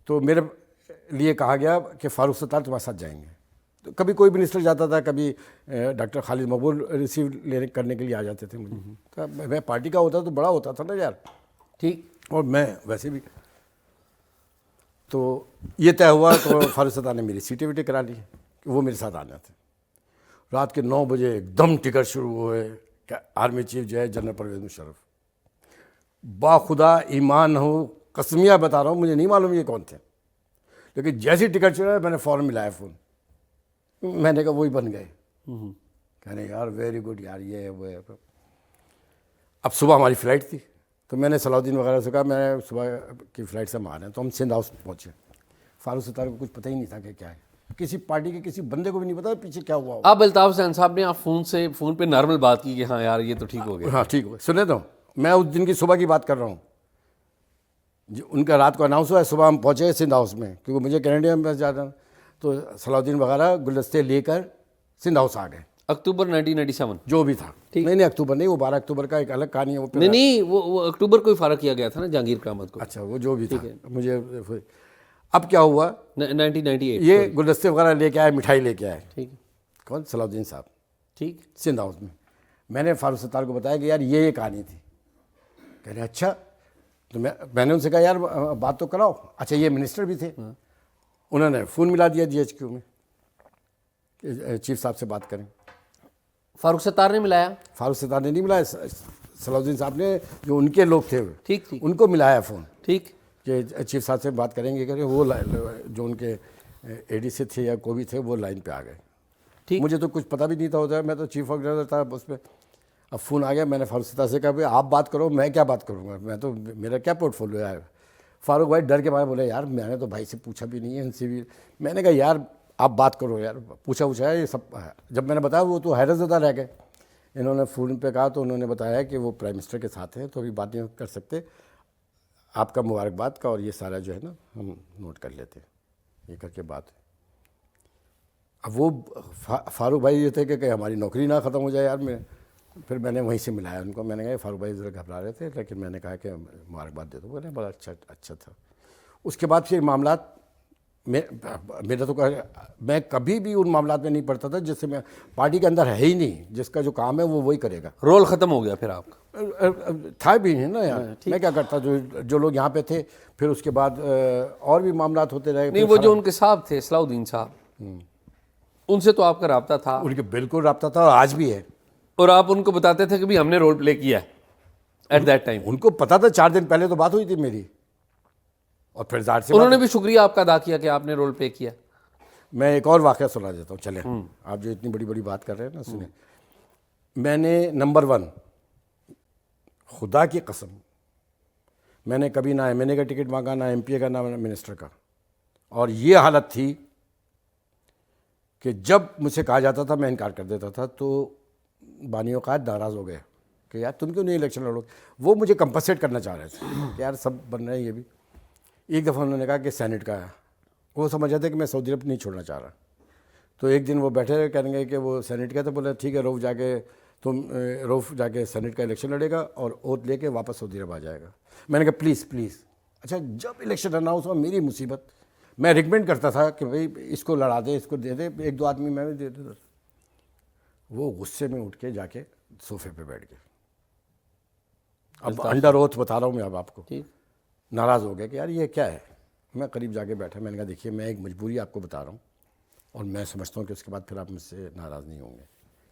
تو میرے لیے کہا گیا کہ فاروق ستار تمہارے ساتھ جائیں گے. تو کبھی کوئی منسٹر جاتا تھا, کبھی ڈاکٹر خالد مقبول ریسیو لینے کرنے کے لیے آ جاتے تھے مجھے. تو میں پارٹی کا ہوتا تو بڑا ہوتا تھا نا یار, ٹھیک, اور میں ویسے بھی. تو یہ طے ہوا, تو فاروق ستار نے میری سیٹیں ویٹیں کرا لی کہ وہ میرے ساتھ آنا تھے. رات کے 9 بجے ایک دم ٹکٹ شروع ہوئے کہ آرمی چیف جو ہے جنرل پرویز مشرف. باخدا ایمان ہو, قسمیہ بتا رہا ہوں, مجھے نہیں معلوم یہ کون تھے, لیکن جیسی ٹکٹ چلا میں نے فوراً ملایا فون. میں نے کہا وہی بن گئے. کہنے یار ویری گڈ یار, یہ ہے وہ ہے. اب صبح ہماری فلائٹ تھی, تو میں نے صلاح الدین وغیرہ سے کہا میں صبح کی فلائٹ سے ہم آ رہے ہیں. تو ہم سندھ ہاؤس پہنچے. فاروق ستار کو کچھ پتہ ہی نہیں تھا کہ کیا ہے, کسی پارٹی کے کسی بندے کو بھی نہیں پتا پیچھے کیا ہوا. اب الطاف حسین صاحب نے آپ فون پہ نارمل بات کی کہ ہاں یار یہ تو ٹھیک ہو گیا. ہاں ٹھیک ہو گیا. سنے تو میں اس دن کی صبح کی بات کر رہا ہوں, ان کا رات کو اناؤنس ہوا ہے, صبح ہم پہنچے سندھ ہاؤس میں, کیونکہ مجھے کینیڈا میں جانا. تو صلاح الدین وغیرہ گلدستے لے کر سندھ ہاؤس آ گئے. اکتوبر 1997 جو بھی تھا, نہیں اکتوبر نہیں, وہ 12 اکتوبر کا ایک الگ کہانی ہے. وہ نہیں وہ اکتوبر کو ہی فارغ کیا گیا تھا نا جہانگیر قیامت کو. اچھا وہ جو بھی تھا مجھے. اب کیا ہوا, 1998, یہ گلدستے وغیرہ لے کے آئے, مٹھائی لے کے آئے. ٹھیک, کون؟ صلاح الدین صاحب, ٹھیک, سندھ ہاؤس میں. میں نے فاروق ستار کو بتایا کہ یار یہ کہانی تھی. کہہ رہے اچھا. تو میں نے ان سے کہا یار بات تو کراؤ. اچھا یہ منسٹر بھی تھے, انہوں نے فون ملا دیا GHQ میں کہ چیف صاحب سے بات کریں. فاروق ستار نے ملایا؟ فاروق ستار نے نہیں ملایا, صلاح الدین صاحب نے جو ان کے لوگ تھے ٹھیک ٹھیک ان کو ملایا فون. ٹھیک, کہ چیف صاحب سے بات کریں گے, کریں. وہ جو ان کے AD سے تھے یا کوئی بھی تھے, وہ لائن پہ آ گئے. ٹھیک, مجھے تو کچھ پتہ بھی نہیں تھا ہوتا ہے, میں تو چیف آفیسر تھا اس پہ. اب فون آ گیا, میں نے فاروق ستار سے کہا بھائی آپ بات کرو, میں کیا بات کروں گا, میں تو میرا کیا پورٹ فولیو ہے. فاروق بھائی ڈر کے مارے بولے یار میں نے تو بھائی سے پوچھا بھی نہیں ہے, ان سے بھی. میں نے کہا یار آپ بات کرو یار, پوچھا ہے یہ سب. جب میں نے بتایا وہ تو حیرت زدہ رہ گئے. انہوں نے فون پہ کہا تو انہوں نے بتایا کہ وہ پرائم منسٹر کے ساتھ ہیں, تو ابھی بات نہیں کر سکتے, آپ کا مبارکباد کا اور یہ سارا جو ہے نا ہم نوٹ کر لیتے ہیں, یہ کر کے بات. اب وہ فاروق بھائی یہ تھے کہ ہماری نوکری نہ ختم ہو جائے یار. پھر میں نے وہیں سے ملایا ان کو, میں نے کہا فاروق بھائی ذرا گھبرا رہے تھے, لیکن میں نے کہا کہ مبارکباد دے دو. بولے بڑا اچھا تھا. اس کے بعد پھر معاملات میرا تو میں کبھی بھی ان معاملات میں نہیں پڑتا تھا جس سے میں پارٹی کے اندر ہے ہی نہیں, جس کا جو کام ہے وہ وہی کرے گا. رول ختم ہو گیا پھر آپ کا؟ تھا بھی نہیں نا یار, میں کیا کرتا, جو لوگ یہاں پہ تھے. پھر اس کے بعد اور بھی معاملات ہوتے رہے. نہیں وہ جو ان کے صاحب تھے صلاح الدین صاحب, ان سے تو آپ کا رابطہ تھا؟ ان کے بالکل رابطہ تھا, اور آج بھی ہے. اور آپ ان کو بتاتے تھے کہ بھی ہم نے رول پلے کیا ہے ایٹ دیٹ ٹائم؟ ان کو پتا تھا, 4 دن پہلے تو بات ہوئی تھی میری, اور پھر ظاہر سے انہوں نے بھی شکریہ آپ کا ادا کیا کہ آپ نے رول پلے کیا. میں ایک اور واقعہ سنا دیتا ہوں, چلیں آپ جو اتنی بڑی بات کر رہے ہیں نا, سنیں. میں نے نمبر 1 خدا کی قسم, میں نے کبھی نہ MNA کا ٹکٹ مانگا, نہ MPA کا, نہ منسٹر کا. اور یہ حالت تھی کہ جب مجھ سے کہا جاتا تھا میں انکار کر دیتا تھا, تو بانی اوقات ناراض ہو گئے کہ یار تم کیوں نہیں الیکشن لڑو. وہ مجھے کمپنسیٹ کرنا چاہ رہے تھے کہ یار سب بن رہے ہیں یہ بھی. ایک دفعہ انہوں نے کہا کہ سینٹ کا ہے, وہ سمجھ رہے تھے کہ میں سعودی عرب نہیں چھوڑنا چاہ رہا. تو ایک دن وہ بیٹھے رہے, کہیں گے کہ وہ سینٹ کا, تو بولے ٹھیک ہے روف جا کے سینٹ کا الیکشن لڑے گا اور اوت لے کے واپس سعودی عرب آ جائے گا. میں نے کہا پلیز. اچھا جب الیکشن اناؤنس ہوا, میری مصیبت, میں ریکمینڈ کرتا تھا کہ بھائی اس کو لڑا دے, اس کو دے دے, 1-2 آدمی میں بھی دے دیتا. وہ غصے میں اٹھ کے جا کے صوفے پہ بیٹھ گئے. اب انڈر اوتھ بتا رہا ہوں میں اب آپ کو. ناراض ہو گیا کہ یار یہ کیا ہے. میں قریب جا کے بیٹھا, میں نے کہا دیکھیے میں ایک مجبوری آپ کو بتا رہا ہوں, اور میں سمجھتا ہوں کہ اس کے بعد پھر آپ مجھ سے ناراض نہیں ہوں گے,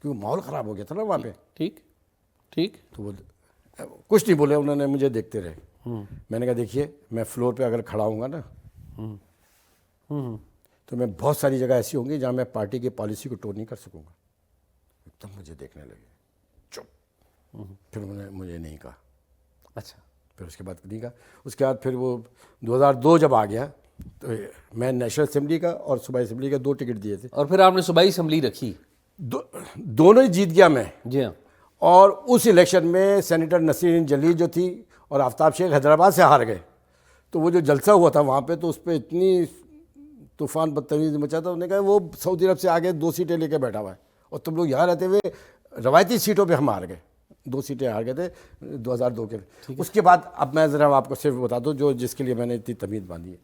کیونکہ ماحول خراب ہو گیا تھا نا وہاں پہ. ٹھیک. تو وہ کچھ نہیں بولے, انہوں نے مجھے دیکھتے رہے. میں نے کہا دیکھیے میں فلور پہ اگر کھڑا ہوں گا نا تو میں بہت ساری جگہ ایسی ہوں گی جہاں میں پارٹی کی پالیسی کو ٹون نہیں کر سکوں گا. ایک دم مجھے دیکھنے لگے, چپ. پھر انہوں نے مجھے نہیں کہا. اچھا. پھر اس کے بعد نہیں کہا. اس کے بعد پھر وہ 2002 جب آ گیا تو میں نیشنل اسمبلی کا اور صوبائی اسمبلی کا 2 ٹکٹ دیے تھے. اور پھر آپ نے صوبائی اسمبلی رکھی؟ دونوں ہی جیت گیا میں. جی ہاں. اور اس الیکشن میں سینیٹر نسرین جلیل جو تھی اور آفتاب شیخ حیدرآباد سے ہار گئے. تو وہ جو جلسہ ہوا تھا وہاں پہ تو اس پہ اتنی طوفان بدتمیزی مچا تھا. انہوں نے کہا وہ سعودی عرب سے آگے 2 سیٹیں لے کے بیٹھا ہوا ہے اور تم لوگ یہاں رہتے ہوئے روایتی سیٹوں پہ ہم ہار گئے. 2 سیٹیں ہار گئے تھے 2002 کے. اس کے بعد اب میں ذرا آپ کو صرف بتا دوں جس کے لیے میں نے اتنی تمیز باندھی ہے.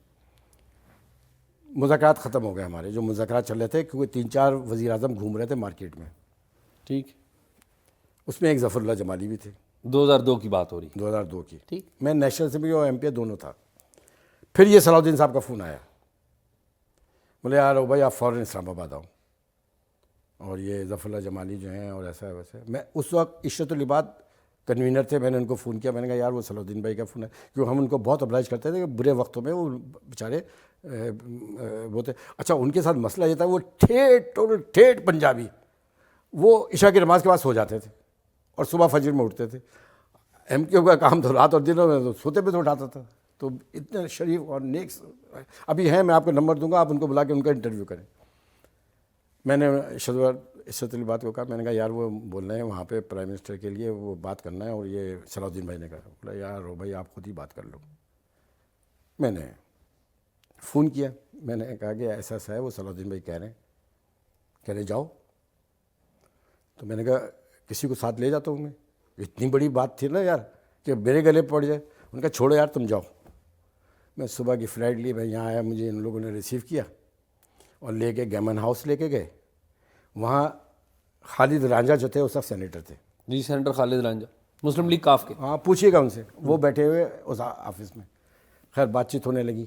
مذاکرات ختم ہو گئے ہمارے. جو مذاکرات چل رہے تھے کیونکہ 3-4 وزیر اعظم گھوم رہے تھے مارکیٹ میں. ٹھیک. اس میں ایک ظفر اللہ جمالی بھی تھے. 2002 کی بات ہو رہی. 2002 کی. ٹھیک. میں نیشنل اسمبلی اور MP دونوں تھا. پھر یہ صلاح الدین صاحب کا فون آیا. بولے یار بھائی آپ فوراً اسلام آباد آؤ اور یہ ظفر اللہ جمالی جو ہیں اور ایسا ہے ویسا ہے. میں اس وقت عشرت العباد کنوینر تھے. میں نے ان کو فون کیا. میں نے کہا یار وہ صلاح الدین بھائی کا فون ہے کیونکہ ہم ان کو بہت ابلائج کرتے تھے کہ برے وقتوں میں وہ بیچارے وہ تھے. اچھا ان کے ساتھ مسئلہ یہ تھا وہ ٹھیٹ پنجابی. وہ عشاء کی نماز کے بعد سو جاتے تھے اور صبح فجر میں اٹھتے تھے. MQ کا کام تو رات اور دنوں میں تو سوتے پہ تو اٹھاتا تھا. تو اتنے شریف اور نیک ابھی ہیں. میں آپ کو نمبر دوں گا, آپ ان کو بلا کے ان کا انٹرویو کریں. میں نے عشرت العباد کو کہا. میں نے کہا یار وہ بول رہے ہیں وہاں پہ پرائم منسٹر کے لیے وہ بات کرنا ہے. اور یہ صلاح الدین بھائی نے کہا. بولا یار بھائی آپ خود ہی بات کر لو. میں نے فون کیا. میں نے کہا کہ ایسا ہے وہ صلاح الدین بھائی کہہ رہے جاؤ. تو میں نے کہا کسی کو ساتھ لے جاتا ہوں میں. اتنی بڑی بات تھی نا یار کہ میرے گلے پڑ جائے. ان کا چھوڑو یار تم جاؤ. میں صبح کی فلائٹ لی. میں یہاں آیا. مجھے ان لوگوں نے ریسیو کیا اور لے کے گیمن ہاؤس لے کے گئے. وہاں خالد رانجھا جو تھے اس وقت سینیٹر تھے. جی سینیٹر خالد رانجھا مسلم لیگ کاف کے. ہاں پوچھیے گا ان سے. وہ بیٹھے ہوئے اس آفس میں. خیر بات چیت ہونے لگی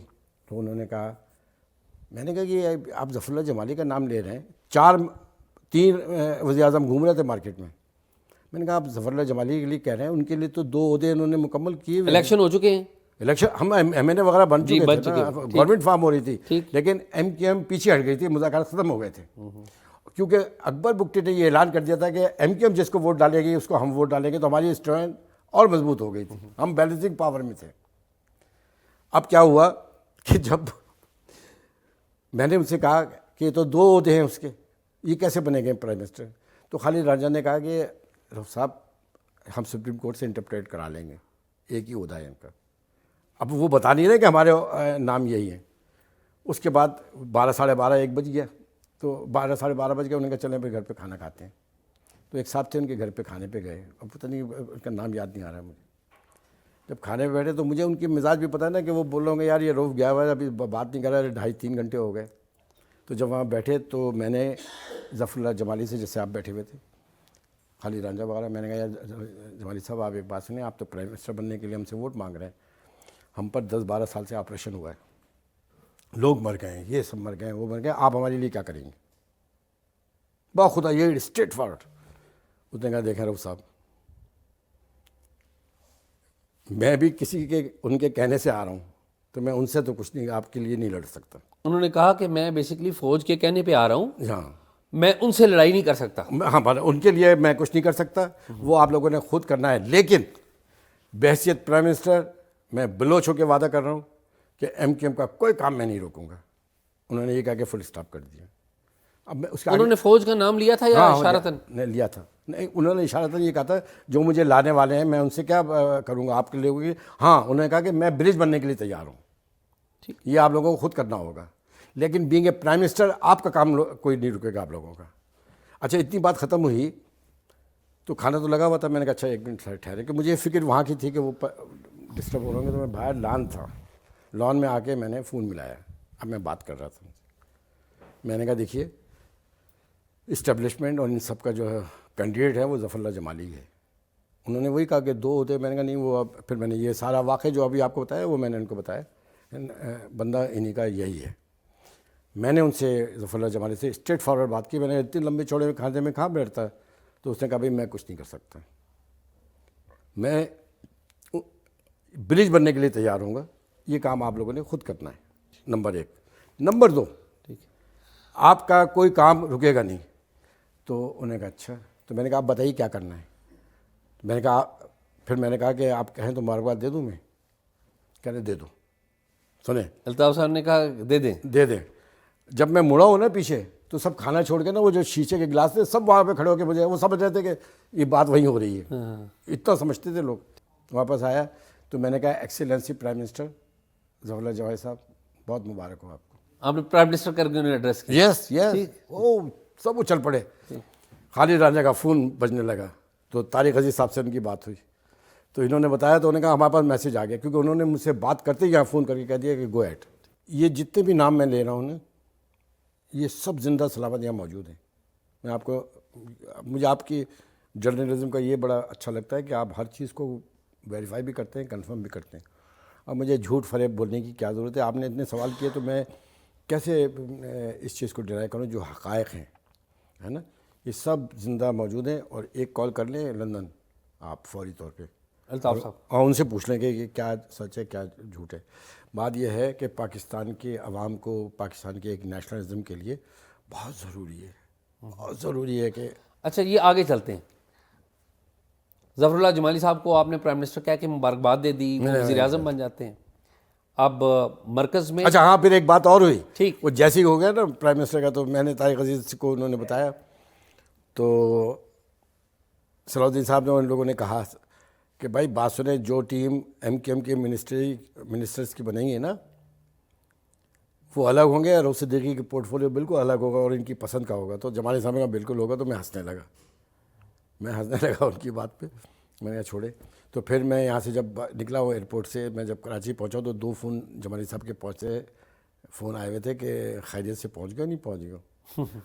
تو انہوں نے کہا. میں نے کہا کہ آپ ظفر اللہ جمالی کا نام لے رہے ہیں. 3 وزیر اعظم گھوم رہے تھے مارکیٹ میں. میں نے کہا آپ ظفر اللہ جمالی کے لیے کہہ رہے ہیں. ان کے لیے تو 2 عہدے انہوں نے مکمل کیے. الیکشن ہو چکے ہیں. الیکشن ہم MNA وغیرہ بن چکے تھے نا. گورنمنٹ فارم ہو رہی تھی لیکن MQM پیچھے ہٹ گئی تھی. مذاکرات ختم ہو گئے تھے کیونکہ اکبر بگٹی نے یہ اعلان کر دیا تھا کہ MQM جس کو ووٹ ڈالے گی اس کو ہم ووٹ ڈالیں گے. تو ہماری اسٹرینتھ اور مضبوط ہو گئی تھی. ہم بیلنسنگ پاور میں تھے. اب کیا ہوا کہ جب میں نے ان سے کہا کہ تو 2 عہدے ہیں اس کے, یہ کیسے بنے گئے پرائم منسٹر. تو خالد رانجھا نے کہا کہ رف صاحب ہم سپریم کورٹ سے انٹرپریٹ کرا لیں گے. ایک ہی عہدہ ہے ان کا. اب وہ بتا نہیں رہے کہ ہمارے نام یہی ہیں. اس کے بعد 12 ساڑھے 12 1 بج گیا. تو 12 ساڑھے 12 بج گئے. انہوں نے کہا چلیں پھر گھر پہ کھانا کھاتے ہیں. تو ایک صاحب تھے ان کے گھر پہ کھانے پہ گئے. اب پتہ نہیں ان کا نام یاد نہیں آ رہا مجھے. جب کھانے پہ بیٹھے تو مجھے ان کی مزاج بھی پتہ ہے نا کہ وہ بول رہے ہوں گے یار یہ روف گیا ہوا ہے ابھی بات نہیں کر رہا ہے. 2.5-3 گھنٹے ہو گئے. تو جب وہاں بیٹھے تو میں نے ظفر اللہ جمالی سے جیسے آپ بیٹھے ہوئے تھے خالد رانجھا وغیرہ. میں نے کہا یار جمالی صاحب آپ ایک بات سنیں. آپ تو پرائم منسٹر بننے کے لیے ہم سے ووٹ مانگ رہے ہیں. ہم پر 10-12 سال سے آپریشن ہوا ہے. لوگ مر گئے ہیں. یہ سب مر گئے ہیں وہ مر گئے. آپ ہمارے لیے کیا کریں گے. خدا یہ اسٹریٹ فارورڈ. اس نے کہا دیکھیں رؤف صاحب میں بھی کسی کے ان کے کہنے سے آ رہا ہوں تو میں ان سے تو کچھ نہیں آپ کے لیے نہیں لڑ سکتا. انہوں نے کہا کہ میں بیسیکلی فوج کے کہنے پہ آ رہا ہوں. ہاں میں ان سے لڑائی نہیں کر سکتا. ہاں ان کے لیے میں کچھ نہیں کر سکتا. وہ آپ لوگوں نے خود کرنا ہے. لیکن بحیثیت پرائم منسٹر میں بلوچ ہو کے وعدہ کر رہا ہوں کہ MQM کا کوئی کام میں نہیں روکوں گا. انہوں نے یہ کہا کہ فل اسٹاپ کر دیا. اب میں اس کا انہوں نے فوج کا نام لیا تھا یا اشارتاً؟ نہیں لیا تھا. نہیں انہوں نے اشارتاً یہ کہا تھا جو مجھے لانے والے ہیں میں ان سے کیا کروں گا آپ کے لیے. ہاں انہوں نے کہا کہ میں برج بننے کے لیے تیار ہوں. یہ آپ لوگوں کو خود کرنا ہوگا. لیکن بینگ اے پرائم منسٹر آپ کا کام کوئی نہیں رکے گا آپ لوگوں کا. اچھا اتنی بات ختم ہوئی تو کھانا تو لگا ہوا تھا. میں نے کہا اچھا 1 منٹ ٹھہرے کہ مجھے فکر وہاں کی تھی کہ وہ ڈسٹرب ہو رہے ہوں گے. تو میں باہر لان تھا. لان میں آ کے میں نے فون ملایا. اب میں بات کر رہا تھا. میں نے کہا دیکھیے اسٹیبلشمنٹ اور ان سب کا جو ہے کینڈیڈیٹ ہے وہ ظفر اللہ جمالی ہے. انہوں نے وہی کہا کہ 2 عہدے. میں نے کہا نہیں وہ اب پھر میں نے یہ سارا واقعہ جو ابھی آپ کو بتایا وہ میں نے ان کو بتایا. بندہ انہی کا یہی ہے. میں نے ان سے ظفر اللہ جمالی سے اسٹریٹ فارورڈ بات کی. میں نے اتنے لمبے چوڑے کھانے میں کہاں بیٹھتا ہے. تو اس نے کہا بھائی میں کچھ نہیں کر سکتا. میں برج بننے کے لیے تیار ہوں گا. یہ کام آپ لوگوں نے خود کرنا ہے. نمبر 1. نمبر 2 آپ کا کوئی کام رکے گا نہیں. تو انہوں نے کہا اچھا. تو میں نے کہا آپ بتائیے کیا کرنا ہے. میں نے کہا پھر میں نے کہا کہ آپ کہیں تو مبارکباد دے دوں میں. کہہ رہے دے دو. سنیں الطاف صاحب نے کہا دے دیں. جب میں مڑا ہوں نا پیچھے تو سب کھانا چھوڑ کے نا وہ جو شیشے کے گلاس تھے سب وہاں پہ کھڑے ہو کے مجھے وہ سمجھ رہے تھے کہ یہ بات وہیں ہو رہی ہے، اتنا سمجھتے تھے لوگ. واپس آیا تو میں نے کہا ایکسیلنسی پرائم منسٹر ظفر اللہ جوہری صاحب بہت مبارک ہو آپ کو. آپ نے پرائم منسٹر کر کے انہیں ایڈریس کیا؟ یس یس. او سب اچھل پڑے. خالد راجہ کا فون بجنے لگا تو طارق عزیز صاحب سے ان کی بات ہوئی تو انہوں نے بتایا تو انہوں نے کہا ہمارے پاس میسیج آ گیا، کیونکہ انہوں نے مجھ سے بات کرتے ہی یہاں فون کر کے کہہ دیا کہ گو ایٹ. یہ جتنے بھی نام میں لے رہا ہوں نا یہ سب زندہ سلامت یہاں موجود ہیں. میں آپ کو مجھے آپ کی جرنلزم کا یہ بڑا اچھا لگتا ہے کہ آپ ہر چیز کو ویریفائی بھی کرتے ہیں، کنفرم بھی کرتے ہیں. اب مجھے جھوٹ فریب بولنے کی کیا ضرورت ہے؟ آپ نے اتنے سوال کیے تو میں کیسے اس چیز کو ڈینائی کروں جو حقائق ہیں، ہے نا. یہ سب زندہ موجود ہیں اور ایک کال کر لیں لندن آپ فوری طور پہ الطاف صاحب اور ان سے پوچھ لیں کہ یہ کیا سچ ہے کیا جھوٹ ہے. بات یہ ہے کہ پاکستان کے عوام کو پاکستان کے ایک نیشنلزم کے لیے بہت ضروری ہے، بہت ضروری ہے کہ اچھا یہ آگے چلتے ہیں. ظفر اللہ جمالی صاحب کو آپ نے پرائم منسٹر کہہ کے مبارکباد دے دی، وہ وزیر اعظم بن جاتے ہیں. اب مرکز میں اچھا ہاں پھر ایک بات اور ہوئی. ٹھیک. وہ جیسے ہی ہو گیا نا پرائم منسٹر کا تو میں نے طارق عزیز کو انہوں نے بتایا تو صلاح الدین صاحب نے ان لوگوں نے کہا کہ بھائی بات سنیں، جو ٹیم ایم کیو ایم کے منسٹرز کی بنائی ہے نا وہ الگ ہوں گے اور رؤف صدیقی کے پورٹ فولیو بالکل الگ ہوگا اور ان کی پسند کا ہوگا. تو جمالی صاحب کا بالکل ہوگا تو میں ہنسنے لگا ان کی بات پہ. میں نے کہا چھوڑے. تو پھر میں یہاں سے جب نکلا وہ ایئرپورٹ سے میں جب کراچی پہنچا تو 2 فون جمالی صاحب کے پہنچے فون آئے ہوئے تھے کہ خیریت سے پہنچ گیا نہیں پہنچ گیا.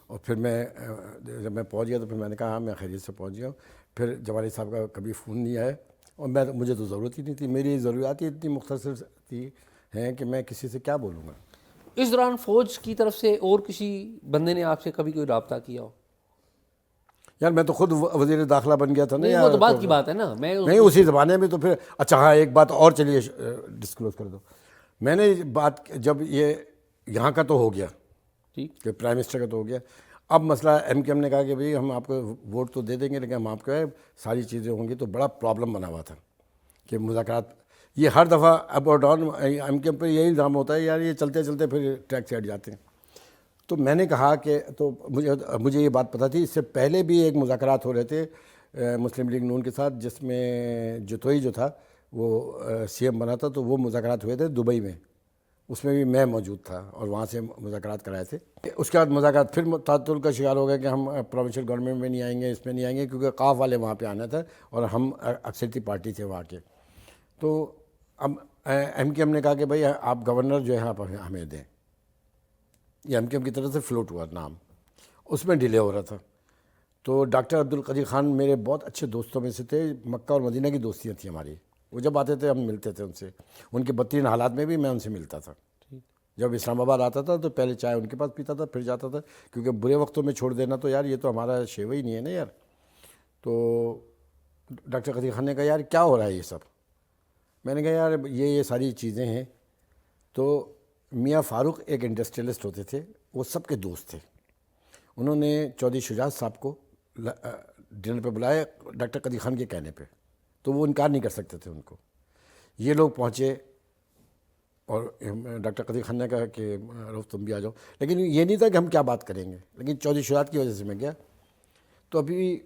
اور پھر میں جب میں پہنچ گیا تو پھر میں نے کہا ہاں میں خیریت سے پہنچ گیا. پھر جمالی صاحب کا کبھی فون نہیں آیا اور مجھے تو ضرورت ہی نہیں تھی. میری ضروریات ہی اتنی مختصر تھی ہیں کہ میں کسی سے کیا بولوں گا. اس دوران فوج کی طرف سے اور کسی بندے نے آپ سے کبھی کوئی رابطہ کیا ہو؟ یار میں تو خود وزیر داخلہ بن گیا تھا نا نہیں یار. وہ تو بات کی بات ہے نا. میں نہیں اسی زمانے میں تو پھر اچھا ہاں ایک بات اور چلیے ڈسکلوز کر دو. میں نے بات جب یہ یہاں کا تو ہو گیا ٹھیک کہ پرائم منسٹر کا تو ہو گیا. اب مسئلہ ایم کیو ایم نے کہا کہ بھئی ہم آپ کو ووٹ تو دے دیں گے لیکن ہم آپ کو ساری چیزیں ہوں گی. تو بڑا پرابلم بنا ہوا تھا کہ مذاکرات یہ ہر دفعہ اپ اور ڈاؤن ایم کیو ایم پہ یہی الزام ہوتا ہے یار یہ چلتے چلتے پھر ٹریک سے ہٹ جاتے ہیں. تو میں نے کہا کہ تو مجھے یہ بات پتہ تھی. اس سے پہلے بھی ایک مذاکرات ہو رہے تھے مسلم لیگ نون کے ساتھ جس میں جتوئی جو تھا وہ سی ایم بنا تھا. تو وہ مذاکرات ہوئے تھے دبئی میں. اس میں بھی میں موجود تھا اور وہاں سے مذاکرات کرائے تھے. اس کے بعد مذاکرات پھر تعطل کا شکار ہو گیا کہ ہم پروونشل گورنمنٹ میں نہیں آئیں گے، اس میں نہیں آئیں گے کیونکہ قاف والے وہاں پہ آنا تھا اور ہم اکثریتی پارٹی تھے وہاں کے. تو اب ایم کیو ایم نے کہا کہ بھائی آپ گورنر جو ہے آپ ہمیں دیں. یہ ایم کیو ایم کی طرف سے فلوٹ ہوا نام. اس میں ڈیلے ہو رہا تھا. تو ڈاکٹر عبدالقدیر خان میرے بہت اچھے دوستوں میں سے تھے. مکہ اور مدینہ کی دوستیاں تھیں ہماری. وہ جب آتے تھے ہم ملتے تھے ان سے. ان کے بدترین حالات میں بھی میں ان سے ملتا تھا. جب اسلام آباد آتا تھا تو پہلے چائے ان کے پاس پیتا تھا پھر جاتا تھا کیونکہ برے وقتوں میں چھوڑ دینا تو یار یہ تو ہمارا شیوہ ہی نہیں ہے نا یار. تو ڈاکٹر قدیر خان نے کہا یار کیا ہو رہا ہے یہ سب. میں نے کہا یار یہ ساری چیزیں ہیں. تو میاں فاروق ایک انڈسٹریلسٹ ہوتے تھے، وہ سب کے دوست تھے. انہوں نے چودھری شجاعت صاحب کو ڈنر پہ بلایا ڈاکٹر قدیر خان کے کہنے پہ. تو وہ انکار نہیں کر سکتے تھے ان کو. یہ لوگ پہنچے اور ڈاکٹر قدیر خان نے کہا کہ روف تم بھی آ جاؤ. لیکن یہ نہیں تھا کہ ہم کیا بات کریں گے. لیکن چودھری شجاعت کی وجہ سے میں گیا. تو ابھی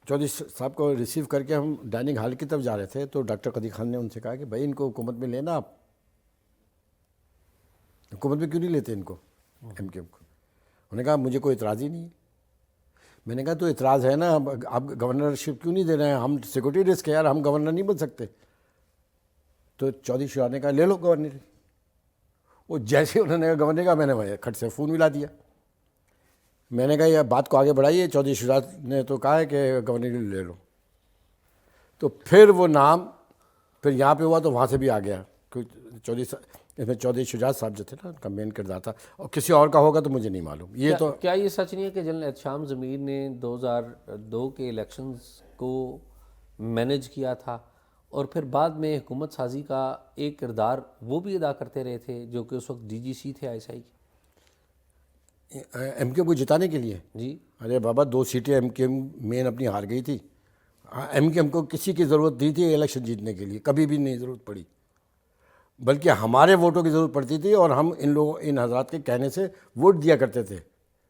چودھری صاحب کو ریسیو کر کے ہم ڈائننگ ہال کی طرف جا رہے تھے تو ڈاکٹر قدیر خان نے ان سے کہا کہ بھائی ان کو حکومت میں لینا، آپ حکومت میں کیوں نہیں لیتے ان کو ایم کیو ایم کو. انہوں نے کہا مجھے کوئی اعتراض ہی نہیں ہے. میں نے کہا تو اعتراض ہے نا، آپ گورنرشپ کیوں نہیں دے رہے ہیں؟ ہم سیکورٹی رسک ہے یار، ہم گورنر نہیں بن سکتے. تو چودھری شجاعت نے کہا لے لو گورنر. وہ جیسے انہوں نے کہا گورنر کا، میں نے کھٹ سے فون ملا دیا. میں نے کہا یہ بات کو آگے بڑھائیے. چودھری شجاعت نے تو کہا ہے کہ گورنر لے لو. تو پھر وہ نام پھر یہاں پہ ہوا تو وہاں سے بھی آ گیا. چودھری شجاعت صاحب جو تھے نا ان کا مین کردار تھا. اور کسی اور کا ہوگا تو مجھے نہیں معلوم. یہ تو کیا یہ سچ نہیں ہے کہ جنرل احتشام ضمیر نے 2002 کے الیکشنز کو مینیج کیا تھا اور پھر بعد میں حکومت سازی کا ایک کردار وہ بھی ادا کرتے رہے تھے جو کہ اس وقت ڈی جی سی تھے آئی ایس آئی کے ایم کیو کو جتانے کے لیے؟ جی ارے بابا 2 سیٹیں ایم کیو مین اپنی ہار گئی تھی. ایم کیو ایم کو کسی کی ضرورت نہیں تھی الیکشن جیتنے کے لیے، کبھی بھی نہیں ضرورت پڑی. بلکہ ہمارے ووٹوں کی ضرورت پڑتی تھی اور ہم ان حضرات کے کہنے سے ووٹ دیا کرتے تھے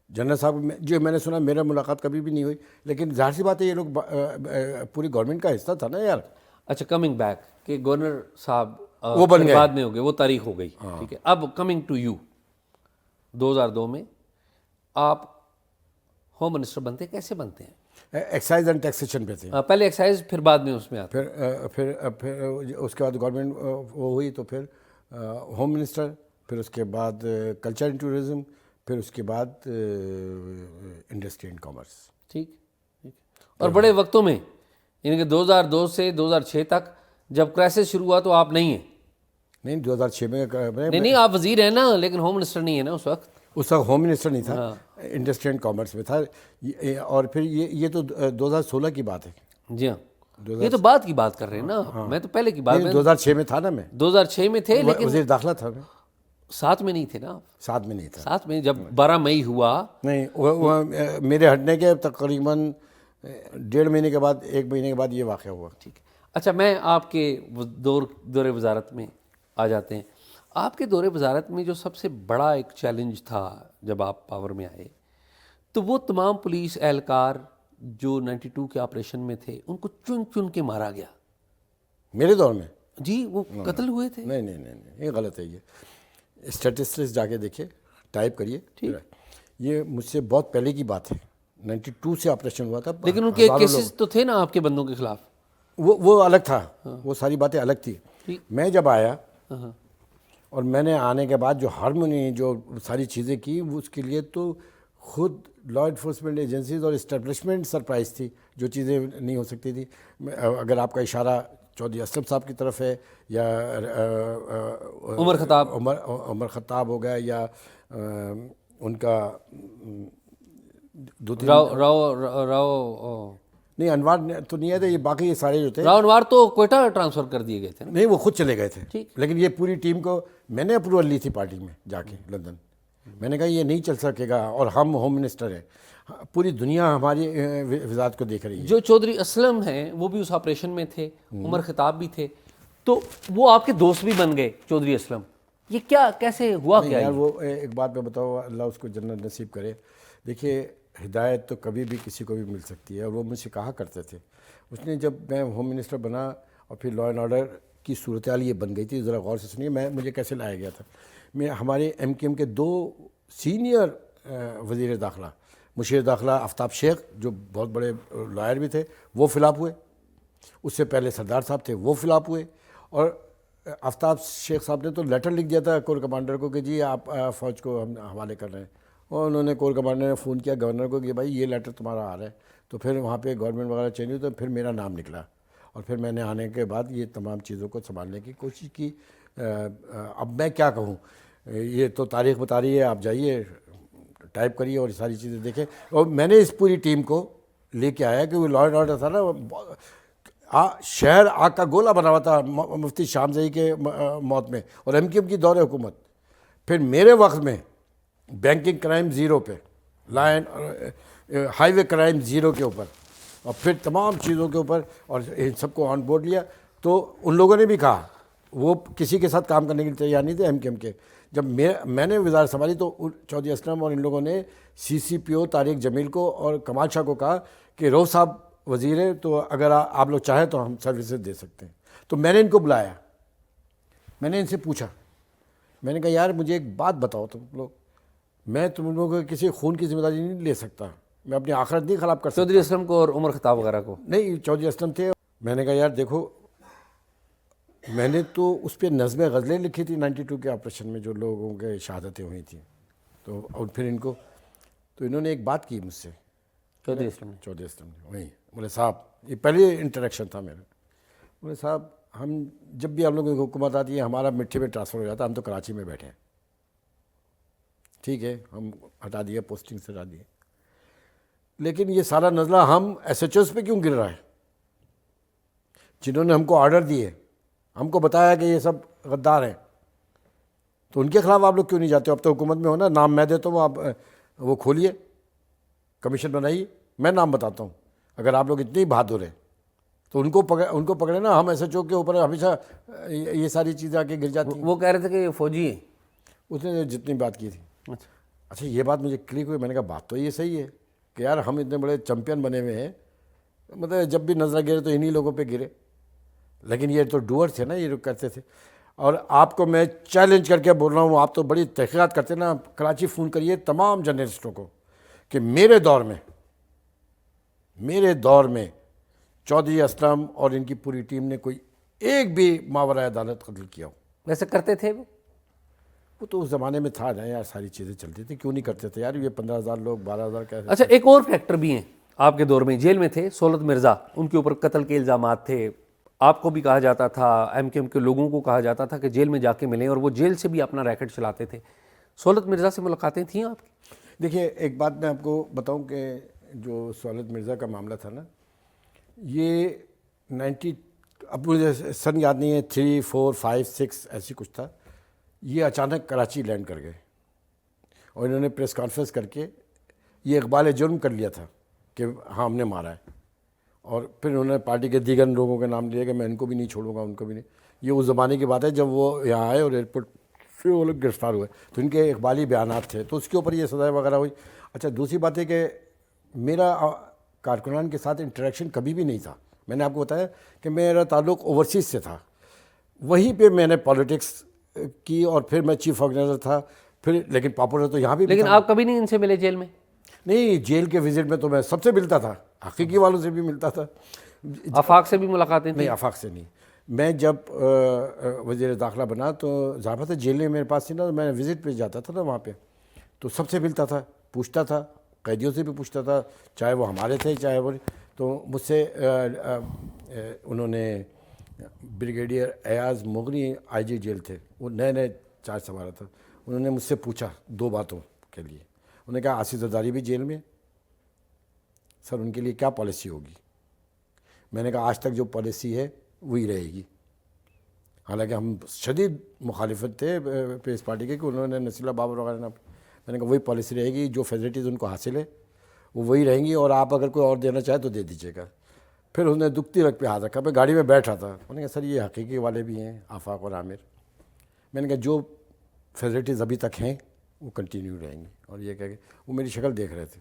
جنرل صاحب جو میں نے سنا میرا ملاقات کبھی بھی نہیں ہوئی، لیکن ظاہر سی بات ہے یہ لوگ پوری گورنمنٹ کا حصہ تھا نا یار. اچھا کمنگ بیک کہ گورنر صاحب وہ بن گئے بعد میں ہو گئے، وہ تاریخ ہو گئی. ٹھیک ہے، اب کمنگ ٹو یو 2002 میں آپ ہوم منسٹر بنتے، کیسے بنتے ہیں؟ ایکسائز اینڈ ٹیکسیشن پہ تھے. پہلے ایکسائز پھر بعد میں اس میں آتے. پھر اس کے بعد گورنمنٹ وہ ہوئی تو پھر ہوم منسٹر، پھر اس کے بعد کلچر اینڈ ٹورزم، پھر اس کے بعد انڈسٹری اینڈ کامرس. ٹھیک. اور بڑے وقتوں میں یعنی کہ 2002 سے 2006 تک جب کرائسس شروع ہوا تو آپ نہیں ہیں. نہیں 2006 میں نہیں آپ وزیر ہیں نا، لیکن ہوم منسٹر نہیں ہے نا اس وقت. اس وقت ہوم منسٹر نہیں تھا، انڈسٹری اینڈ کامرس میں تھا. اور پھر یہ تو 2016 کی بات ہے. جی ہاں، یہ تو بعد کی بات کر رہے ہیں نا، میں تو پہلے کی بات. 2006 میں تھا نا، میں 2006 میں تھے لیکن وزیر داخلہ تھا. میں ساتھ میں نہیں تھے نا. ساتھ میں نہیں تھا. ساتھ میں جب 12 مئی ہوا. نہیں وہ میرے ہٹنے کے تقریباً 1.5 مہینے کے بعد، 1 مہینے کے بعد یہ واقعہ ہوا. ٹھیک ہے. اچھا میں آپ کے دور وزارت میں آ جاتے ہیں. آپ کے دور وزارت میں جو سب سے بڑا ایک چیلنج تھا جب آپ پاور میں آئے، تو وہ تمام پولیس اہلکار جو 92 کے آپریشن میں تھے ان کو چن چن کے مارا گیا. میرے دور میں؟ جی وہ قتل ہوئے تھے. نہیں یہ غلط ہے. یہ اسٹیٹسٹکس جا کے دیکھیں، ٹائپ کریے. یہ مجھ سے بہت پہلے کی بات ہے، 92 سے آپریشن ہوا تھا. لیکن ان کے کیسز تو تھے نا آپ کے بندوں کے خلاف. وہ الگ تھا، وہ ساری باتیں الگ تھی. میں جب آیا اور میں نے آنے کے بعد جو ہارمونی جو ساری چیزیں کی، وہ اس کے لیے تو خود لا انفورسمنٹ ایجنسیز اور اسٹیبلشمنٹ سرپرائز تھی، جو چیزیں نہیں ہو سکتی تھی. اگر آپ کا اشارہ چودھری اسلم صاحب کی طرف ہے، یا عمر خطاب ہو گیا، یا ان کا راؤ نہیں انوار تو نہیں ہے، یہ باقی یہ سارے جو تھے. راؤ انوار تو کوئٹہ ٹرانسفر کر دیے گئے تھے. نہیں وہ خود چلے گئے تھے. لیکن یہ پوری ٹیم کو میں نے اپروول لی تھی پارٹی میں جا کے لندن. میں نے کہا یہ نہیں چل سکے گا، اور ہم ہوم منسٹر ہیں، پوری دنیا ہماری وزارت کو دیکھ رہی ہے. جو چودھری اسلم ہیں وہ بھی اس آپریشن میں تھے، عمر خطاب بھی تھے، تو وہ آپ کے دوست بھی بن گئے چودھری اسلم. یہ کیا کیسے ہوا؟ کیا یار وہ ایک بات میں بتاؤ، اللہ اس کو جنت نصیب کرے. دیکھیے ہدایت تو کبھی بھی کسی کو بھی مل سکتی ہے، اور وہ مجھ سے کہا کرتے تھے. اس نے جب میں ہوم منسٹر بنا اور پھر لا اینڈ آرڈر کی صورتحال یہ بن گئی تھی، ذرا غور سے سنیے مجھے کیسے لایا گیا تھا. میں ہمارے ایم کیو ایم کے 2 سینئر وزیر داخلہ، مشیر داخلہ آفتاب شیخ جو بہت بڑے لائر بھی تھے، وہ فلاپ ہوئے. اس سے پہلے سردار صاحب تھے، وہ فلاپ ہوئے. اور آفتاب شیخ صاحب نے تو لیٹر لکھ دیا تھا کور کمانڈر کو کہ جی آپ فوج کو ہم حوالے کر رہے ہیں. اور انہوں نے کور کمانڈر نے فون کیا گورنر کو کہ بھائی یہ لیٹر تمہارا آ رہا ہے. تو پھر وہاں پہ گورنمنٹ وغیرہ چینج ہوئی تو پھر میرا نام نکلا، اور پھر میں نے آنے کے بعد یہ تمام چیزوں کو سنبھالنے کی کوشش کی. اب میں کیا کہوں، یہ تو تاریخ بتا رہی ہے. آپ جائیے ٹائپ کریے اور ساری چیزیں دیکھیں. اور میں نے اس پوری ٹیم کو لے کے آیا کہ وہ لا اینڈ آرڈر تھا نا، شہر آگ کا گولہ بنا ہوا تھا مفتی شامزئی کے موت میں، اور ایم کیو ایم کی دور حکومت. پھر میرے وقت میں بینکنگ کرائم 0 پہ، ہائی وے کرائم 0 کے اوپر، اور پھر تمام چیزوں کے اوپر، اور ان سب کو آن بورڈ لیا. تو ان لوگوں نے بھی کہا، وہ کسی کے ساتھ کام کرنے کے لیے تیار نہیں تھے ایم کیو ایم کے. جب میں نے وزارت سنبھالی تو چودھری اسلم اور ان لوگوں نے سی سی پی او طارق جمیل کو اور کمال شاہ کو کہا کہ روف صاحب وزیر ہے، تو اگر آپ لوگ چاہیں تو ہم سروسز دے سکتے ہیں. تو میں نے ان کو بلایا، میں نے ان سے پوچھا، میں نے کہا یار مجھے ایک بات بتاؤ تم لوگ، میں تم لوگوں کو کسی خون کی ذمہ داری نہیں لے سکتا، میں اپنی آخرت نہیں خراب کر سکتا. چودھری اسلم کو اور عمر خطاب وغیرہ کو؟ نہیں چودھری اسلم تھے. میں نے کہا یار دیکھو، میں نے تو اس پہ نظمیں غزلیں لکھی تھی 92 کے آپریشن میں جو لوگوں کے شہادتیں ہوئی تھیں. تو اور پھر ان کو تو انہوں نے ایک بات کی مجھ سے، چودھری اسلم نے وہیں بولے صاحب، یہ پہلے انٹریکشن تھا میرا. بولے صاحب ہم جب بھی ہم لوگوں کی حکومت آتی ہے ہمارا مٹھی میں ٹرانسفر ہو جاتا ہے، ہم تو کراچی میں بیٹھے ہیں، ٹھیک ہے ہم ہٹا دیے، پوسٹنگ سے ہٹا دیے، لیکن یہ سارا نزلہ ہم ایس ایچ اوز پہ کیوں گر رہا ہے؟ جنہوں نے ہم کو آرڈر دیے، ہم کو بتایا کہ یہ سب غدار ہیں، تو ان کے خلاف آپ لوگ کیوں نہیں جاتے؟ اب تو حکومت میں ہو نا، نام میں دیتا ہوں، آپ وہ کھولیے، کمیشن بنائیے، میں نام بتاتا ہوں. اگر آپ لوگ اتنے ہی بہادر ہیں تو ان کو پکڑے نا. ہم ایسے چوک کے اوپر ہمیشہ یہ ساری چیزیں آ کے گر جاتی ہیں. وہ کہہ رہے تھے کہ یہ فوجی ہیں، اس نے جتنی بات کی تھی. اچھا یہ بات مجھے کلک ہوئی, میں نے کہا بات تو یہ صحیح ہے کہ یار ہم اتنے بڑے چمپئن بنے ہوئے ہیں, مطلب جب بھی نظر گرے تو انہی لوگوں پہ گرے, لیکن یہ تو ڈوئر تھے نا, یہ جو کرتے تھے. اور آپ کو میں چیلنج کر کے بول رہا ہوں, آپ تو بڑی تحقیقات کرتے ہیں نا, کراچی فون کریے تمام جرنلسٹوں کو کہ میرے دور میں چودھری اسلم اور ان کی پوری ٹیم نے کوئی ایک بھی ماورائے عدالت قتل کیا ہو. ویسے کرتے تھے وہ تو اس زمانے میں تھا نا یار, ساری چیزیں چلتی تھی, کیوں نہیں کرتے تھے یار, یہ 15,000 لوگ 12,000 کیسے. اچھا ایک اور فیکٹر بھی ہیں آپ کے دور میں, جیل میں تھے سہولت مرزا, ان کے اوپر قتل کے الزامات تھے, آپ کو بھی کہا جاتا تھا, ایم کیو ایم کے لوگوں کو کہا جاتا تھا کہ جیل میں جا کے ملیں, اور وہ جیل سے بھی اپنا ریکٹ چلاتے تھے. سہولت مرزا سے ملاقاتیں تھیں آپ کی؟ دیکھیے ایک بات میں آپ کو بتاؤں کہ جو سہولت مرزا کا معاملہ تھا نا, یہ 90 اب مجھے سن یاد نہیں ہے, 3, 4, 5, 6 ایسی کچھ تھا. یہ اچانک کراچی لینڈ کر گئے اور انہوں نے پریس کانفرنس کر کے یہ اقبال جرم کر لیا تھا کہ ہاں ہم نے مارا ہے, اور پھر انہوں نے پارٹی کے دیگر لوگوں کے نام لیے کہ میں ان کو بھی نہیں چھوڑوں گا, ان کو بھی نہیں. یہ اس زمانے کی بات ہے جب وہ یہاں آئے اور ایئرپورٹ پھر وہ لوگ گرفتار ہوئے, تو ان کے اقبالی بیانات تھے, تو اس کے اوپر یہ سزائیں وغیرہ ہوئی. اچھا دوسری بات ہے کہ میرا کارکنان کے ساتھ انٹریکشن کبھی بھی نہیں تھا. میں نے آپ کو بتایا کہ میرا تعلق اوورسیز سے تھا, وہیں پہ میں نے پالیٹکس کی, اور پھر میں چیف آرگنائزر تھا, پھر لیکن پاپولر تو یہاں بھی. لیکن آپ کبھی نہیں ان سے ملے جیل میں؟ نہیں, جیل کے وزٹ میں تو میں سب سے ملتا تھا, حقیقی والوں سے بھی ملتا تھا. آفاق سے بھی ملاقاتیں تھیں؟ نہیں, آفاق سے نہیں. میں جب وزیر داخلہ بنا تو ظاہر بات ہے جیل میں میرے پاس تھی نا, میں وزٹ پہ جاتا تھا نا وہاں پہ, تو سب سے ملتا تھا, پوچھتا تھا, قیدیوں سے بھی پوچھتا تھا, چاہے وہ ہمارے تھے چاہے وہ. تو مجھ سے انہوں نے بریگیڈیئر ایاز مغنی آئی جی جیل تھے, وہ نئے نئے چارج سنبھالا تھا, انہوں نے مجھ سے پوچھا 2 باتوں کے لیے. انہوں نے کہا آصف زرداری بھی جیل میں, سر ان کے لیے کیا پالیسی ہوگی. میں نے کہا آج تک جو پالیسی ہے وہی رہے گی, حالانکہ ہم شدید مخالفت تھے پیس پارٹی کے کہ انہوں نے نصیر اللہ بابر وغیرہ. میں نے کہا وہی پالیسی رہے گی, جو فیسلٹیز ان کو حاصل ہے وہ وہی رہیں گی, اور آپ اگر کوئی اور دینا چاہے تو دے دیجیے گا. پھر انہوں نے دکھتی رکھ پہ ہاتھ رکھا, میں گاڑی میں بیٹھا تھا, انہوں نے کہا سر یہ حقیقی والے بھی ہیں آفاق اور عامر. میں نے کہا جو فیسلٹیز ابھی تک ہیں وہ کنٹینیو رہیں گی, اور یہ کہہ کے وہ میری شکل دیکھ رہے تھے.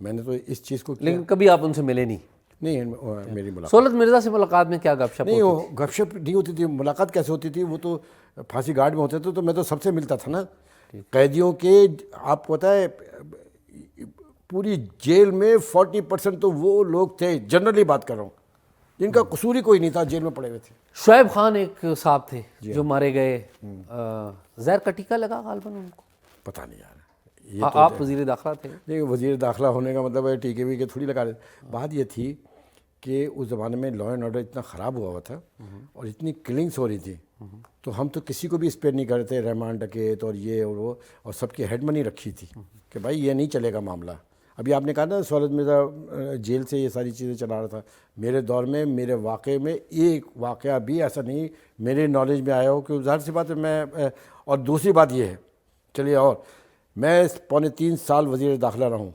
میں نے تو اس چیز کو لیکن کبھی آپ ان سے ملے نہیں؟ نہیں, میری ملاقات سہولت مرزا سے ملاقات میں کیا گپ شپ؟ نہیں, وہ گپ شپ نہیں ہوتی تھی. ملاقات کیسے ہوتی تھی, وہ تو پھانسی گارڈ میں ہوتے تھے, تو میں تو سب سے ملتا تھا نا. قیدیوں کے آپ کو پتہ ہے پوری جیل میں 40% تو وہ لوگ تھے, جنرلی بات کر رہا ہوں, جن کا قصور ہی کوئی نہیں تھا, جیل میں پڑے ہوئے تھے. شعیب خان ایک صاحب تھے جو مارے گئے, زہر کا ٹیکہ لگا غالباً ان کو, پتہ نہیں یار. آپ وزیر داخلہ تھے؟ نہیں, وزیر داخلہ ہونے کا مطلب ہے ٹیکے وی کے تھوڑی لگا رہے. بات یہ تھی کہ اس زمانے میں لا اینڈ آرڈر اتنا خراب ہوا تھا اور اتنی کلنگس ہو رہی تھی, تو ہم تو کسی کو بھی اسپیئر نہیں کر رہے تھے, رحمان ڈکیت اور یہ اور وہ, اور سب کی ہیڈ منی رکھی تھی کہ بھائی یہ نہیں چلے گا معاملہ. ابھی آپ نے کہا نا سہولت مرزا جیل سے یہ ساری چیزیں چلا رہا تھا. میرے دور میں میرے واقعے میں ایک واقعہ بھی ایسا نہیں میرے نالج میں آیا ہو کہ ظاہر سی بات ہے میں. اور دوسری بات یہ ہے, چلیے, اور میں 3.25 سال وزیر داخلہ رہا ہوں,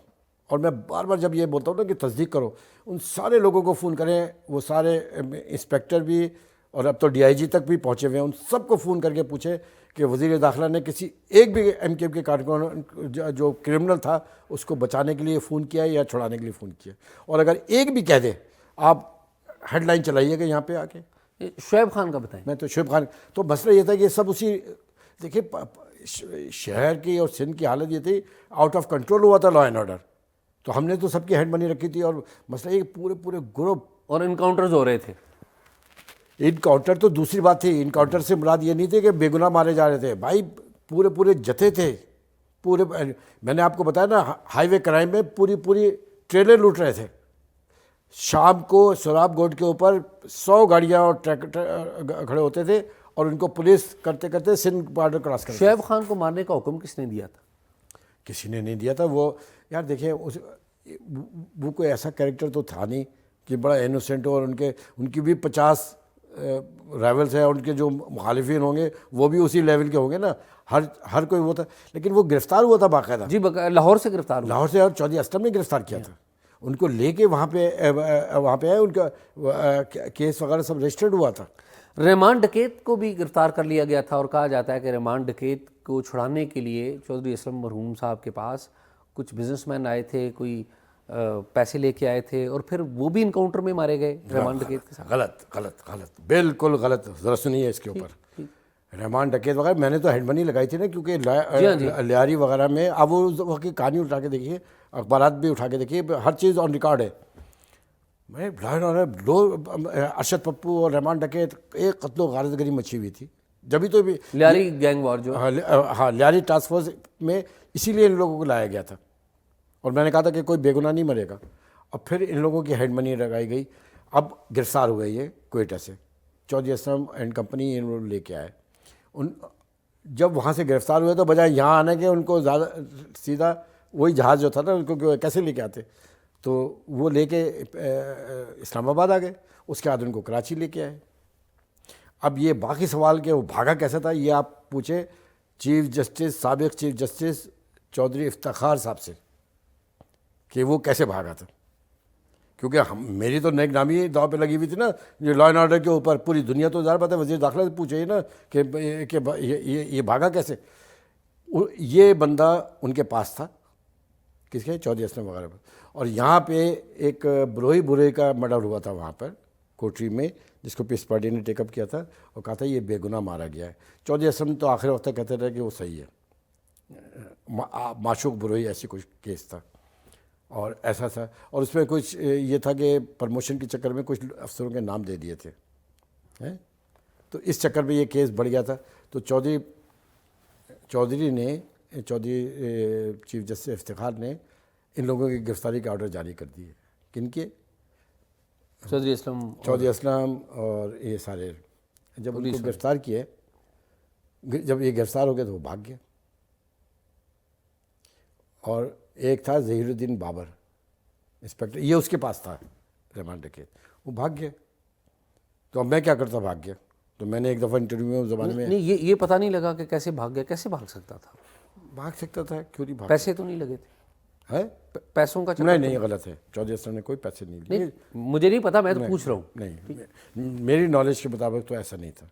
اور میں بار بار جب یہ بولتا ہوں نا کہ تصدیق کرو, ان سارے لوگوں کو فون کریں, وہ سارے انسپیکٹر بھی اور اب تو ڈی آئی جی تک بھی پہنچے ہوئے ہیں, ان سب کو فون کر کے پوچھیں کہ وزیر داخلہ نے کسی ایک بھی ایم کیو ایم کے کارکن جو کرمنل تھا اس کو بچانے کے لیے فون کیا یا چھڑانے کے لیے فون کیا, اور اگر ایک بھی کہہ دے آپ ہیڈ لائن چلائیے گا یہاں پہ آ کے. شعیب خان کا بتائیں. میں تو شعیب خان, تو مسئلہ یہ تھا کہ سب اسی, دیکھیے شہر کی اور سندھ کی حالت یہ تھی, آؤٹ آف کنٹرول ہوا تھا لا اینڈ آرڈر, تو ہم نے تو سب کی ہیڈ منی رکھی تھی. اور مسئلہ یہ پورے گروپ, اور انکاؤنٹرز ہو رہے تھے. انکاؤنٹر تو دوسری بات تھی, انکاؤنٹر سے مراد یہ نہیں تھے کہ بے گناہ مارے جا رہے تھے بھائی, پورے جتھے تھے پورے. میں نے آپ کو بتایا نا ہائی وے کرائم میں پوری ٹریلر لوٹ رہے تھے. شام کو سوراب گوڈ کے اوپر 100 گاڑیاں اور ٹریکٹر کھڑے ہوتے تھے, اور ان کو پولیس کرتے سندھ بارڈر کراس کرتے. شعیب خان کو مارنے کا حکم کس نے دیا تھا؟ کسی نے نہیں دیا تھا. وہ یار دیکھیں وہ کوئی ایسا کریکٹر تو تھا نہیں کہ بڑا انوسینٹ ہو, اور ان کی بھی 50 رائیولس ہیں, اور ان کے جو مخالفین ہوں گے وہ بھی اسی لیول کے ہوں گے نا, ہر کوئی وہ تھا. لیکن وہ گرفتار ہوا تھا باقاعدہ. جی, لاہور سے گرفتار ہوا. لاہور سے, اور چودھری اسلم نے گرفتار کیا تھا. ان کو لے کے وہاں پہ آئے, ان کا کیس وغیرہ سب رجسٹرڈ ہوا تھا. رحمان ڈکیت کو بھی گرفتار کر لیا گیا تھا اور کہا جاتا ہے کہ رحمان ڈکیت کو چھڑانے کے لیے چودھری اسلم مرحوم صاحب کے پاس کچھ بزنس مین آئے تھے, کوئی پیسے لے کے آئے تھے, اور پھر وہ بھی انکاؤنٹر میں مارے گئے رحمان ڈکیت کے ساتھ. غلط بالکل غلط. ذرا سنیے اس کے اوپر. رحمان ڈکیت وغیرہ میں نے تو ہیڈ منی لگائی تھی نا, کیونکہ لیاری وغیرہ میں اب وہ وقت کی کہانی اٹھا کے دیکھیے, اخبارات بھی اٹھا کے دیکھیے, ہر چیز آن ریکارڈ ہے. میں ارشد پپو اور رحمان ڈکیت ایک قتل و غارت گری مچی ہوئی تھی. جبھی تو بھی لیاری گینگ وار جو ہاں لیاری ٹاسک فورس میں اسی لیے ان لوگوں کو لایا گیا تھا, اور میں نے کہا تھا کہ کوئی بے گناہ نہیں مرے گا. اب پھر ان لوگوں کی ہیڈ منی لگائی گئی. اب گرفتار ہوئے یہ کوئٹہ سے, چودھری اسلم اینڈ کمپنی ان لوگ لے کے آئے. جب وہاں سے گرفتار ہوئے تو بجائے یہاں آنے کے ان کو زیادہ سیدھا وہی جہاز جو تھا نا ان کو کیسے لے کے آتے, تو وہ لے کے اسلام آباد آ گئے. اس کے بعد ان کو کراچی لے کے آئے. اب یہ باقی سوال کہ وہ بھاگا کیسے تھا, یہ آپ پوچھیں چیف جسٹس, سابق چیف جسٹس چودھری افتخار صاحب سے کہ وہ کیسے بھاگا تھا. کیونکہ میری تو نیک نامی داؤ پہ لگی ہوئی تھی نا, جو لا اینڈ آرڈر کے اوپر پوری دنیا تو ظاہر بات ہے وزیر داخلہ سے پوچھے ہی نا کہ یہ بھاگا کیسے. یہ بندہ ان کے پاس تھا, کس کے, چودھری اسلم وغیرہ پر. اور یہاں پہ ایک بروہی برے کا مرڈر ہوا تھا وہاں پر کوٹری میں, جس کو پیس پارٹی نے ٹیک اپ کیا تھا اور کہا تھا یہ بے گناہ مارا گیا ہے. چودھری اسلم تو آخر وقت تک کہتے رہے کہ وہ صحیح ہے. معشوق بروہی ایسی کچھ کیس تھا اور ایسا تھا, اور اس میں کچھ یہ تھا کہ پرموشن کے چکر میں کچھ افسروں کے نام دے دیے تھے, تو اس چکر میں یہ کیس بڑھ گیا تھا. تو چودھری نے چیف جسٹس افتخار نے ان لوگوں کی گرفتاری کا آرڈر جاری کر دیے. کن کے؟ چودھری اسلم اور یہ سارے. جب ان کو گرفتار کیے, جب یہ گرفتار ہو گئے تو وہ بھاگ گئے. اور ایک تھا ظہیر الدین بابر انسپیکٹر, یہ اس کے پاس تھا رحمان ڈکیت, وہ بھاگ گیا. تو اب میں کیا کرتا, بھاگ گیا. تو میں نے ایک دفعہ انٹرویو میں اس زمانے میں نہیں, یہ پتہ نہیں لگا کہ کیسے بھاگ گیا. کیسے بھاگ سکتا تھا؟ بھاگ سکتا تھا, کیوں نہیں بھاگ. پیسے تو نہیں لگے تھے؟ پیسوں کا نہیں, غلط ہے. چودھری اسلم نے کوئی پیسے نہیں لیے. مجھے نہیں پتا, میں تو پوچھ رہا ہوں. نہیں, میری نالج کے مطابق تو ایسا نہیں تھا.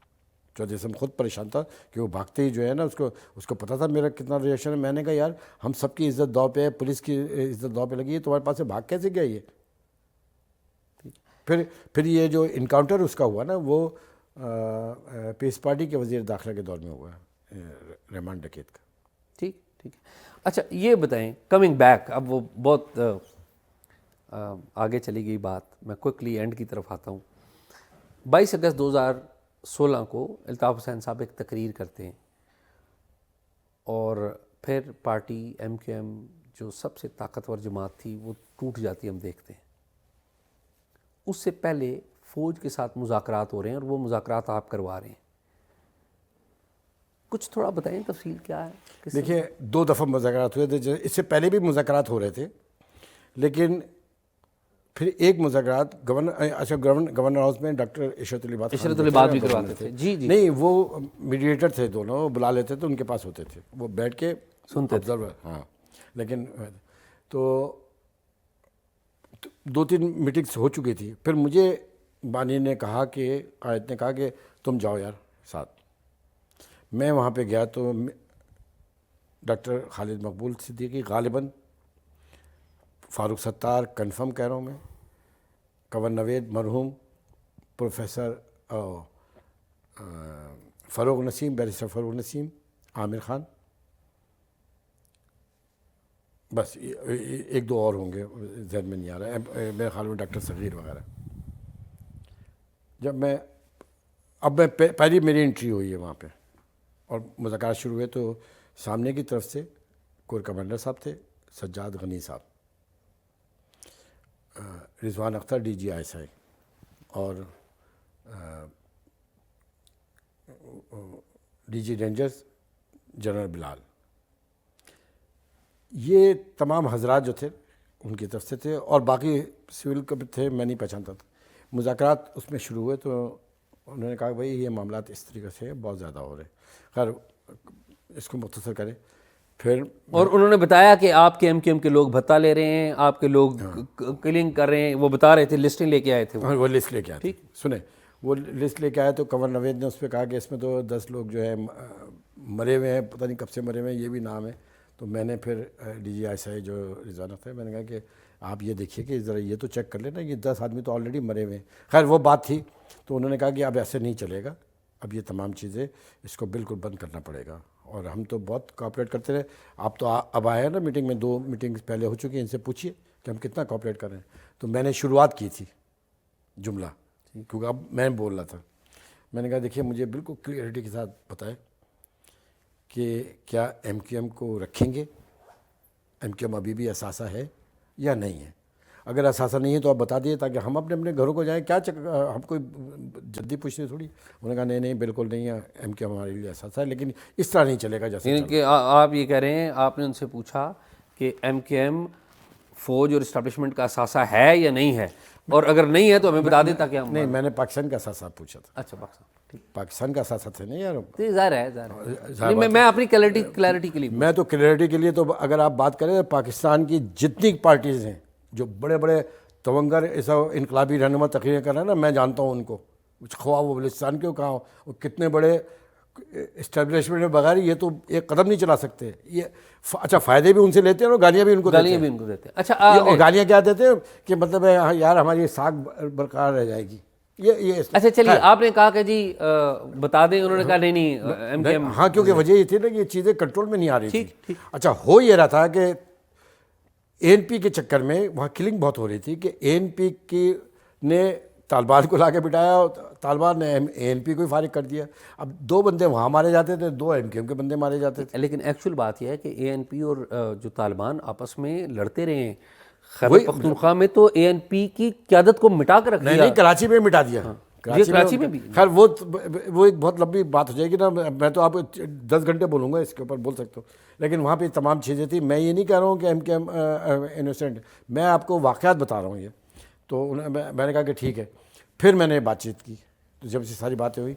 چودھری اسلم خود پریشان تھا کہ وہ بھاگتے ہی جو ہے نا اس کو پتا تھا میرا کتنا ریئیکشن ہے. میں نے کہا یار ہم سب کی عزت داؤ پہ ہے, پولیس کی عزت داؤ پہ لگی ہے, تمہارے پاس سے بھاگ کیسے گیا یہ. پھر یہ جو انکاؤنٹر اس کا ہوا نا, وہ پیس پارٹی کے وزیر داخلہ کے دور میں ہوا رحمان ڈکیت کا. ٹھیک ہے. اچھا یہ بتائیں, کمنگ بیک, اب وہ بہت آگے چلی گئی بات, میں کوئکلی اینڈ کی طرف آتا ہوں. 22 اگست 2016 کو الطاف حسین صاحب ایک تقریر کرتے ہیں, اور پھر پارٹی ایم کیو ایم جو سب سے طاقتور جماعت تھی وہ ٹوٹ جاتی ہم دیکھتے ہیں. اس سے پہلے فوج کے ساتھ مذاکرات ہو رہے ہیں, اور وہ مذاکرات آپ کروا رہے ہیں. کچھ تھوڑا بتائیں تفصیل کیا ہے. دیکھیے 2 دفعہ مذاکرات ہوئے تھے, اس سے پہلے بھی مذاکرات ہو رہے تھے, لیکن پھر ایک مذاکرات گورنر ہاؤس میں ڈاکٹر عشرت علی بات بھی کرواتے تھے. جی نہیں, وہ میڈیٹر تھے دونوں, وہ بلا لیتے تھے, ان کے پاس ہوتے تھے, وہ بیٹھ کے سنتے تھے. ہاں, لیکن تو 2-3 میٹنگس ہو چکی تھی. پھر مجھے بانی نے کہا کہ قائد نے کہا کہ تم جاؤ یار ساتھ. میں وہاں پہ گیا تو ڈاکٹر خالد مقبول صدیقی, غالباً فاروق ستار, کنفرم کہہ رہا ہوں میں, کنور نوید مرحوم, پروفیسر فروغ نسیم, بیرسٹر فروغ نسیم, عامر خان, بس 1-2 اور ہوں گے, ذہن میں نہیں آ رہا ہے, میرے خیال میں ڈاکٹر صغیر وغیرہ. جب میں پہلی میری انٹری ہوئی ہے وہاں پہ اور مذاکرات شروع ہوئے, تو سامنے کی طرف سے کور کمانڈر صاحب تھے, سجاد غنی صاحب, Rizwan Akhtar D G I S I, اور D G rangers general Bilal. یہ تمام حضرات جو تھے ان کی طرف سے تھے, اور باقی سول کے بھی تھے, میں نہیں پہچانتا تھا. مذاکرات اس میں شروع ہوئے تو انہوں نے کہا بھائی یہ معاملات اس طریقے سے بہت زیادہ ہو رہے ہیں. خیر اس کو مختصر کریں. پھر اور انہوں نے بتایا کہ آپ کے ایم کیو ایم کے لوگ بھتہ لے رہے ہیں, آپ کے لوگ کلنگ کر رہے ہیں, وہ بتا رہے تھے, لسٹیں لے کے آئے تھے, وہ لسٹ لے کے آئے تھے. سنیں, وہ لسٹ لے کے آئے تو کنور نوید نے اس پہ کہا کہ اس میں تو 10 لوگ جو ہے مرے ہوئے ہیں، پتہ نہیں کب سے مرے ہوئے ہیں، یہ بھی نام ہے. تو میں نے پھر ڈی جی ایس آئی جو رضوانہ تھا، میں نے کہا کہ آپ یہ دیکھیے کہ ذرا یہ تو چیک کر لینا، یہ 10 آدمی تو آلریڈی مرے ہوئے ہیں. خیر وہ بات تھی. تو انہوں نے کہا کہ اب ایسے نہیں چلے گا، اب یہ تمام چیزیں اس کو بالکل بند کرنا پڑے گا. اور ہم تو بہت کوآپریٹ کرتے رہے. آپ تو اب آئے ہیں نا میٹنگ میں، 2 میٹنگز پہلے ہو چکی ہیں، ان سے پوچھیے کہ ہم کتنا کوآپریٹ کر رہے ہیں. تو میں نے شروعات کی تھی جملہ، کیونکہ اب میں بول رہا تھا. میں نے کہا دیکھیے مجھے بالکل کلیئرٹی کے ساتھ بتائیں کہ کیا ایم کیو ایم کو رکھیں گے، ایم کیو ایم ابھی بھی اثاثہ ہے یا نہیں ہے. اگر اثاثہ نہیں ہے تو آپ بتا دیے تاکہ ہم اپنے اپنے گھروں کو جائیں. کیا ہم کوئی جلدی پوچھتے تھوڑی. انہوں نے کہا نہیں بالکل نہیں ہے، ایم کیو ایم ہمارے لیے اثاثہ ہے، لیکن اس طرح نہیں چلے گا جیسے یعنی کہ آپ یہ کہہ رہے ہیں آپ نے ان سے پوچھا کہ ایم کیو ایم فوج اور اسٹیبلشمنٹ کا اثاثہ ہے یا نہیں ہے، اور اگر نہیں ہے تو ہمیں بتا دیں تاکہ ہم. نہیں، میں نے پاکستان کا اثاثہ پوچھا تھا. اچھا پاکستان، ٹھیک، پاکستان کا اثاثہ تھے نہیں یار. ظاہر ہے میں اپنی کلیئرٹی کے لیے. میں تو کلیئرٹی کے لیے، تو اگر آپ بات کریں پاکستان کی جتنی پارٹیز ہیں جو بڑے بڑے تونگر ایسا انقلابی رہنما تقریریں کر رہے ہیں نا، میں جانتا ہوں ان کو، خواہ وہ بلوچستان کے ہو کہاں ہو، وہ کتنے بڑے اسٹیبلشمنٹ میں بغیر یہ تو ایک قدم نہیں چلا سکتے. یہ اچھا فائدے بھی ان سے لیتے ہیں اور گالیاں بھی ان کو دیتے ہیں. اچھا اور گالیاں کیا دیتے ہیں کہ مطلب ہے یار ہماری ساکھ برقرار رہ جائے گی. یہ اچھا چلیے، آپ نے کہا کہ جی بتا دیں، انہوں نے کہا نہیں ایم کیو ایم. ہاں، کیونکہ وجہ یہ تھی نا کہ یہ چیزیں کنٹرول میں نہیں آ رہی تھی. اچھا ہو یہ رہا تھا کہ اے این پی کے چکر میں وہاں کلنگ بہت ہو رہی تھی کہ اے این پی کی نے طالبان کو لا کے بٹھایا اور طالبان نے اے این پی کو ہی فارغ کر دیا. اب 2 بندے وہاں مارے جاتے تھے، 2 ایم کیو ایم کے بندے مارے جاتے تھے. لیکن ایکچوئل بات یہ ہے کہ اے این پی اور جو طالبان آپس میں لڑتے رہے ہیں. خیبر پختونخوا میں تو اے این پی کی قیادت کو مٹا کر رکھ دیا. نہیں، کراچی میں مٹا دیا. کراچی میں بھی. خیر وہ ایک بہت لمبی بات ہو جائے گی نا، میں تو آپ 10 گھنٹے بولوں گا اس کے اوپر، بول سکتا ہوں. لیکن وہاں پہ تمام چیزیں تھیں. میں یہ نہیں کہہ رہا ہوں کہ ایم کیو ایم انوسینٹ، میں آپ کو واقعات بتا رہا ہوں. یہ تو میں نے کہا کہ ٹھیک ہے. پھر میں نے بات چیت کی، تو جب یہ ساری باتیں ہوئی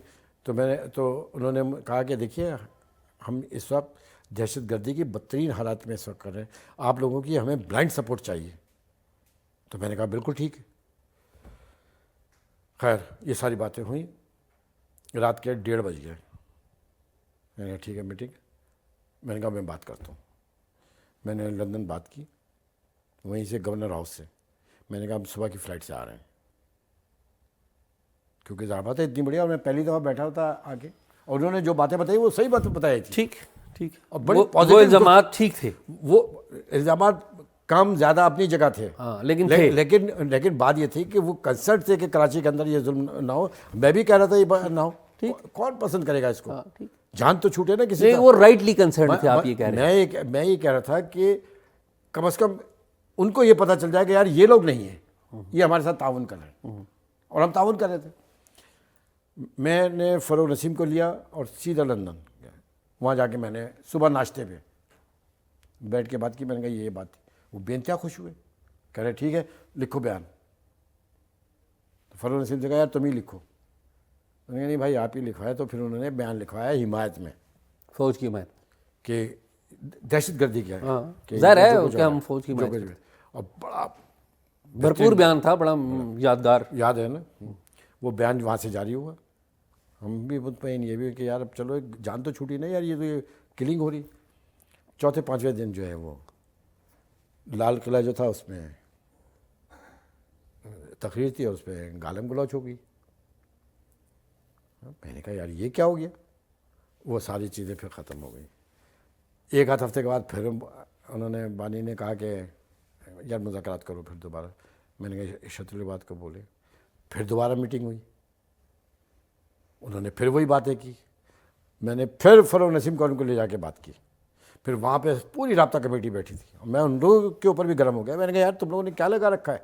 تو انہوں نے کہا کہ دیکھیے ہم اس وقت دہشت گردی کی بدترین حالات میں اس وقت کر رہے ہیں، آپ لوگوں کی ہمیں بلائنڈ سپورٹ چاہیے. تو میں نے کہا بالکل ٹھیک ہے. خیر یہ ساری باتیں ہوئیں، رات کے 1:30 بج گئے. میں نے کہا ٹھیک ہے میٹنگ. میں نے کہا میں بات کرتا ہوں. میں نے لندن بات کی، وہیں سے گورنر ہاؤس سے. میں نے کہا ہم صبح کی فلائٹ سے آ رہے ہیں، کیونکہ ظاہر بات ہے اتنی بڑھیا. اور میں پہلی دفعہ بیٹھا ہوتا آگے، اور انہوں نے جو باتیں بتائی وہ صحیح باتیں بتائی تھی. ٹھیک. اور بڑے وہ الزامات ٹھیک تھے، وہ الزامات کم زیادہ اپنی جگہ تھے. لیکن بات یہ تھی کہ وہ کنسرٹ تھے کہ کراچی کے اندر یہ ظلم نہ ہو. میں بھی کہہ رہا تھا یہ نہ ہو. کون پسند کرے گا اس کو؟ جان تو چھوٹے نا کسی کا. وہ رائٹلی کنسرن تھے آپ یہ کہہ رہے ہیں. میں یہ کہہ رہا تھا کہ کم از کم ان کو یہ پتہ چل جائے کہ یار یہ لوگ نہیں ہیں، یہ ہمارے ساتھ تعاون کر رہے ہیں، اور ہم تعاون کر رہے تھے. میں نے فروغ نسیم کو لیا اور سیدھا لندن گیا. وہاں جا کے میں نے صبح ناشتے پہ بیٹھ کے بات کی. میں نے کہا یہ بات تھی. وہ بے انتہا خوش ہوئے، کہہ رہے ٹھیک ہے لکھو بیان. تو فروغ نسیم سے کہا یار تم ہی لکھو. میں نے کہا نہیں بھائی آپ ہی لکھوایا. تو پھر انہوں نے بیان لکھوایا حمایت میں، فوج کی حمایت، کہ دہشت گردی کیا ہے. ظاہر ہے کہ ہم فوج کی حمایت. اور بڑا بھرپور بیان تھا، بڑا یادگار. یاد ہے نا وہ بیان وہاں سے جاری ہوا. ہم بھی مطمئن یہ بھی کہ یار اب چلو ایک جان تو چھوٹی نہیں یار، یہ تو یہ کلنگ ہو رہی. 4-5ویں دن جو ہے وہ لال قلعہ جو تھا اس میں تقریر تھی اور اس پہ گالم گلوچ ہو گئی. میں نے کہا یار یہ کیا ہو گیا. وہ ساری چیزیں پھر ختم ہو گئی. 1 ہفتے کے بعد پھر انہوں نے بانی نے کہا کہ یار مذاکرات کرو پھر دوبارہ. میں نے کہا عشرت العباد کو بولے. پھر دوبارہ میٹنگ ہوئی، انہوں نے پھر وہی باتیں کی. میں نے پھر فروغ نسیم کو ان کو لے جا کے بات کی. پھر وہاں پہ پوری رابطہ کمیٹی بیٹھی تھی. میں ان لوگوں کے اوپر بھی گرم ہو گیا. میں نے کہا یار تم لوگوں نے کیا لگا رکھا ہے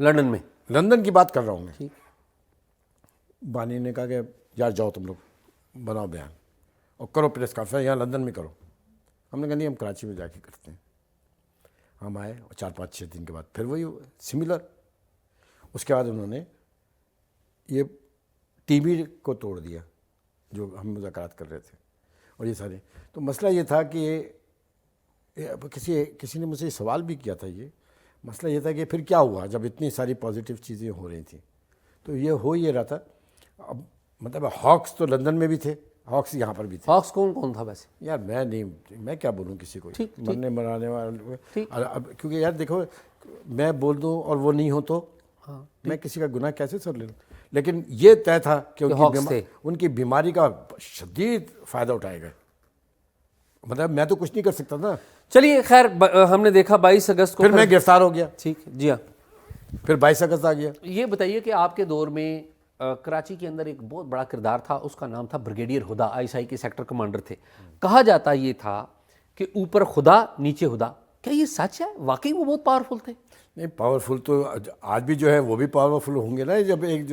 لندن میں. لندن کی بات کر رہا ہوں میں. بانی نے کہا کہ یار جاؤ تم لوگ بناؤ بیان اور کرو پریس کانفرنس یہاں لندن میں کرو. ہم نے کہا نہیں ہم کراچی میں جا کے کرتے ہیں. ہم آئے اور 4-5-6 دن کے بعد پھر وہی سملر. اس کے بعد انہوں نے یہ ٹی وی کو توڑ دیا جو ہم مذاکرات کر رہے تھے اور یہ سارے. تو مسئلہ یہ تھا کہ کسی نے مجھ سے سوال بھی کیا تھا. یہ مسئلہ یہ تھا کہ پھر کیا ہوا جب اتنی ساری پازیٹیو چیزیں ہو رہی تھیں. تو یہ ہو یہ رہا تھا. اب مطلب ہاکس تو لندن میں بھی تھے, ہاکس یہاں پر بھی تھے. ہاکس کون تھا ویسے؟ یار میں کیا بولوں کسی کو, مرنے مرانے والے. اب کیونکہ یار دیکھو, میں بول دوں اور وہ نہیں ہو تو میں کسی کا گناہ کیسے سر لے لوں. لیکن یہ طے تھا کہ ان کی بیماری کا شدید فائدہ اٹھائے گا. مطلب میں تو کچھ نہیں کر سکتا نا. چلیے خیر, ہم نے دیکھا 22 اگست کو پھر میں گرفتار ہو گیا. ٹھیک, جی ہاں. پھر 22 اگست آ گیا. یہ بتائیے کہ آپ کے دور میں کراچی کے اندر ایک بہت بڑا کردار تھا, اس کا نام تھا بریگیڈیئر ہدا, ISI کے سیکٹر کمانڈر تھے. کہا جاتا یہ تھا کہ اوپر خدا نیچے ہدا. کیا یہ سچ ہے؟ واقعی وہ بہت پاورفل تھے؟ نہیں, پاورفل تو آج بھی جو ہے وہ بھی پاورفل ہوں گے نا, جب ایک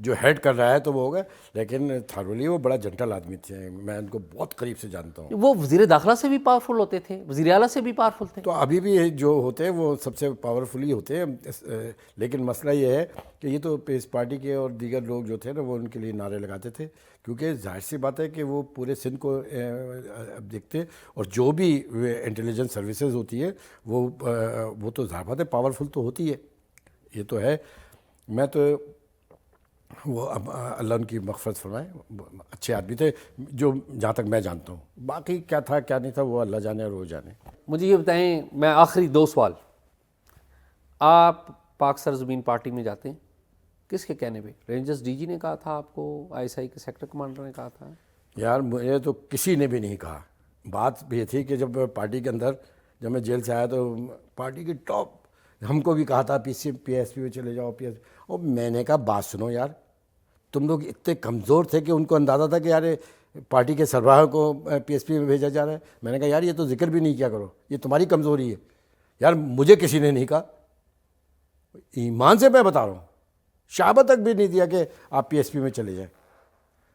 جو ہیڈ کر رہا ہے تو وہ ہوگا. لیکن تھرولی وہ بڑا جنٹل آدمی تھے, میں ان کو بہت قریب سے جانتا ہوں. وہ وزیر داخلہ سے بھی پاورفل ہوتے تھے, وزیر اعلیٰ سے بھی پاورفل تھے. تو ابھی بھی جو ہوتے ہیں وہ سب سے پاورفل ہی ہوتے ہیں. لیکن مسئلہ یہ ہے کہ یہ تو پیس پارٹی کے اور دیگر لوگ جو تھے نا وہ ان کے لیے نعرے لگاتے تھے, کیونکہ ظاہر سی بات ہے کہ وہ پورے سندھ کو دیکھتے, اور جو بھی انٹیلیجنس سروسز ہوتی ہے وہ تو ظاہر بات ہے پاورفل تو ہوتی ہے. یہ تو ہے. میں تو وہ اللہ ان کی مغفرت فرمائے, اچھے آدمی تھے جو جہاں تک میں جانتا ہوں. باقی کیا تھا کیا نہیں تھا وہ اللہ جانے اور وہ جانے. مجھے یہ بتائیں, میں آخری 2 سوال. آپ پاک سرزمین پارٹی میں جاتے ہیں کس کے کہنے پہ؟ رینجرز DG نے کہا تھا آپ کو, ISI کے سیکٹر کمانڈر نے کہا تھا؟ یار مجھے تو کسی نے بھی نہیں کہا. بات بھی یہ تھی کہ جب پارٹی کے اندر جب میں جیل سے آیا تو پارٹی کی ٹاپ ہم کو بھی کہا تھا PSP میں چلے جاؤ PSP. اور میں نے کہا بات سنو یار, تم لوگ اتنے کمزور تھے کہ ان کو اندازہ تھا کہ یار پارٹی کے سربراہ کو PSP میں بھیجا جا رہا ہے. میں نے کہا یار یہ تو ذکر بھی نہیں کیا کرو, یہ تمہاری کمزوری ہے. یار مجھے کسی نے نہیں کہا, ایمان سے میں بتا رہا ہوں, شعبہ تک بھی نہیں دیا کہ آپ PSP میں چلے جائیں.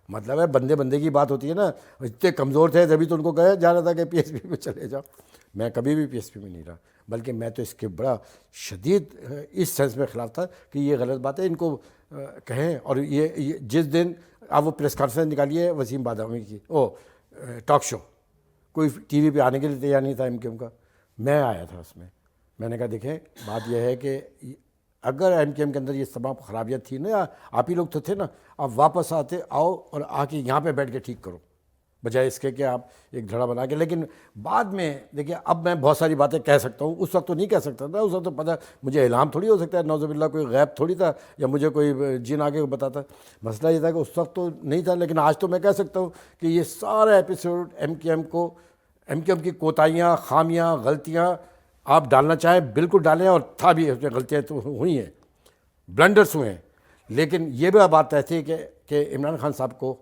مطلب ہے بندے کی بات ہوتی ہے نا, اتنے کمزور تھے تبھی تو ان کو کہا جا رہا تھا کہ PSP میں چلے جاؤ. میں کبھی بھی PSP میں نہیں رہا, بلکہ میں تو اس کے بڑا شدید اس سینس میں خلاف تھا کہ یہ غلط بات ہے, ان کو کہیں. اور یہ جس دن آپ وہ پریس کانفرنس نکالیے وسیم بادامی کی, ٹاک شو, کوئی TV پہ آنے کے لیے تیار نہیں تھا MQM کا, میں آیا تھا اس میں. میں نے کہا دیکھیں بات یہ ہے کہ اگر MQM کے اندر یہ تمام خرابیت تھی نا, آپ ہی لوگ تو تھے نا, آپ واپس آؤ اور آ کے یہاں پہ بیٹھ کے ٹھیک کرو, بجائے اس کے کہ آپ ایک دھڑا بنا کے. لیکن بعد میں دیکھیے اب میں بہت ساری باتیں کہہ سکتا ہوں, اس وقت تو نہیں کہہ سکتا تھا. اس وقت تو پتہ مجھے الہام تھوڑی ہو سکتا ہے, نعوذ باللہ کوئی غیب تھوڑی تھا یا مجھے کوئی جن آگے بتاتا. مسئلہ یہ تھا کہ اس وقت تو نہیں تھا, لیکن آج تو میں کہہ سکتا ہوں کہ یہ سارا ایپیسوڈ MQM کی کوتاہیاں, خامیاں, غلطیاں آپ ڈالنا چاہیں بالکل ڈالیں, اور تھا بھی غلطیاں تو ہوئی ہیں, بلنڈرس ہوئے ہیں. لیکن یہ بھی بات طے تھی کہ عمران خان صاحب کو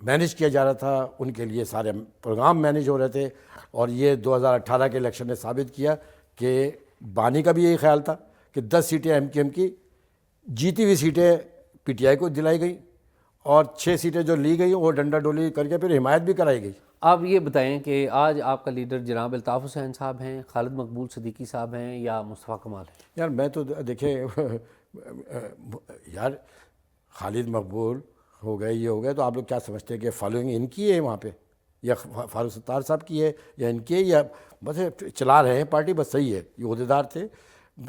مینیج کیا جا رہا تھا, ان کے لیے سارے پروگرام مینیج ہو رہے تھے. اور یہ 2018 کے الیکشن نے ثابت کیا کہ بانی کا بھی یہی خیال تھا کہ 10 سیٹیں MQM کی, جیتی ہوئی سیٹیں PTI کو دلائی گئیں, اور 6 سیٹیں جو لی گئیں وہ ڈنڈا ڈولی کر کے پھر حمایت بھی کرائی گئی. آپ یہ بتائیں کہ آج آپ کا لیڈر جناب الطاف حسین صاحب ہیں, خالد مقبول صدیقی صاحب ہیں, یا مصطفیٰ کمال ہیں؟ یار میں تو دیکھیں یار خالد مقبول ہو گئے, یہ ہو گئے, تو آپ لوگ کیا سمجھتے ہیں کہ فالوئنگ ان کی ہے وہاں پہ, یا فاروق ستار صاحب کی ہے, یا ان کی ہے, یا بس چلا رہے ہیں پارٹی بس صحیح ہے, یہ عہدیدار تھے,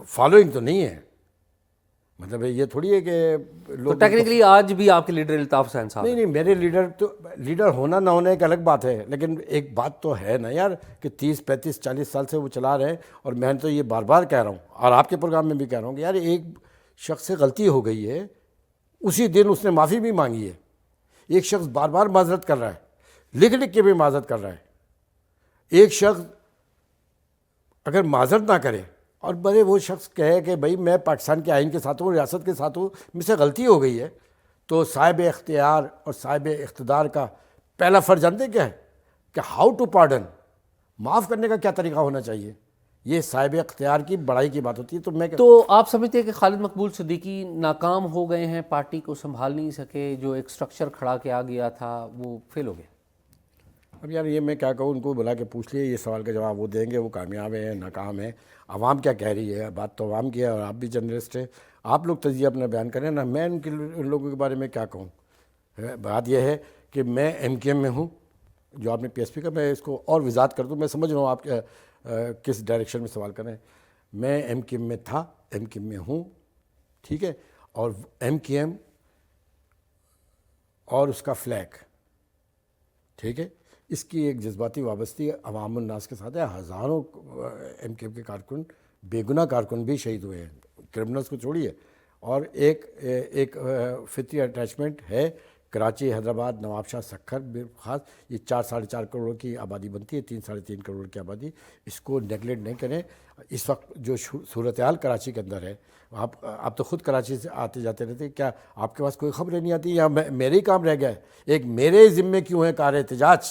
فالوئنگ تو نہیں ہے. مطلب یہ تھوڑی ہے کہ لوگ ٹیکنیکلی آج بھی آپ کے لیڈر الطاف حسین صاحب نہیں, میرے لیڈر ہونا نہ ہونا ایک الگ بات ہے, لیکن ایک بات تو ہے نا یار کہ 30 35 40 سال سے وہ چلا رہے ہیں. اور میں تو یہ بار بار کہہ رہا ہوں, اور آپ کے پروگرام میں بھی کہہ رہا ہوں کہ یار ایک شخص سے غلطی ہو گئی ہے, اسی دن اس نے معافی بھی مانگی ہے. ایک شخص بار بار معذرت کر رہا ہے, لکھ کے بھی معذرت کر رہا ہے. ایک شخص اگر معذرت نہ کرے اور بڑے وہ شخص کہے کہ بھائی میں پاکستان کے آئین کے ساتھ ہوں, ریاست کے ساتھ ہوں, مجھ سے غلطی ہو گئی ہے, تو صاحب اختیار اور صاحب اقتدار کا پہلا فرض جانتے کیا ہے کہ ہاؤ ٹو پارڈن, معاف کرنے کا کیا طریقہ ہونا چاہیے. یہ صاحب اختیار کی بڑائی کی بات ہوتی ہے. تو آپ سمجھتے ہیں کہ خالد مقبول صدیقی ناکام ہو گئے ہیں, پارٹی کو سنبھال نہیں سکے, جو ایک سٹرکچر کھڑا کیا گیا تھا وہ فیل ہو گیا؟ اب یار یہ میں کیا کہوں, ان کو بلا کے پوچھ لیے, یہ سوال کا جواب وہ دیں گے, وہ کامیاب ہیں ناکام ہیں. عوام کیا کہہ رہی ہے, بات تو عوام کی ہے, اور آپ بھی جرنلسٹ ہیں, آپ لوگ تجزیہ اپنا بیان کریں نا. میں ان لوگوں کے بارے میں کیا کہوں. بات یہ ہے کہ میں MQM میں ہوں, جو آپ نے PSP کا, میں اس کو اور وضاحت کر دوں, میں سمجھ رہا ہوں آپ کس ڈائریکشن میں سوال کریں. میں MQM میں تھا, MQM میں ہوں, ٹھیک ہے, اور MQM اور اس کا فلیگ، ٹھیک ہے، اس کی ایک جذباتی وابستگی عوام الناس کے ساتھ ہے. ہزاروں MQM کے کارکن، بے گناہ کارکن بھی شہید ہوئے ہیں، کرمنلز کو چھوڑیے. اور ایک فطری اٹیچمنٹ ہے. کراچی، حیدرآباد، نواب شاہ، سکھر خاص، یہ 4-4.5 کروڑ کی آبادی بنتی ہے، 3-3.5 کروڑ کی آبادی. اس کو نیگلیکٹ نہیں کریں. اس وقت جو صورتحال کراچی کے اندر ہے، آپ تو خود کراچی سے آتے جاتے رہتے، کیا آپ کے پاس کوئی خبریں نہیں آتی؟ یا میرے ہی کام رہ گیا ہے؟ ایک میرے ذمے کیوں ہے کار احتجاج،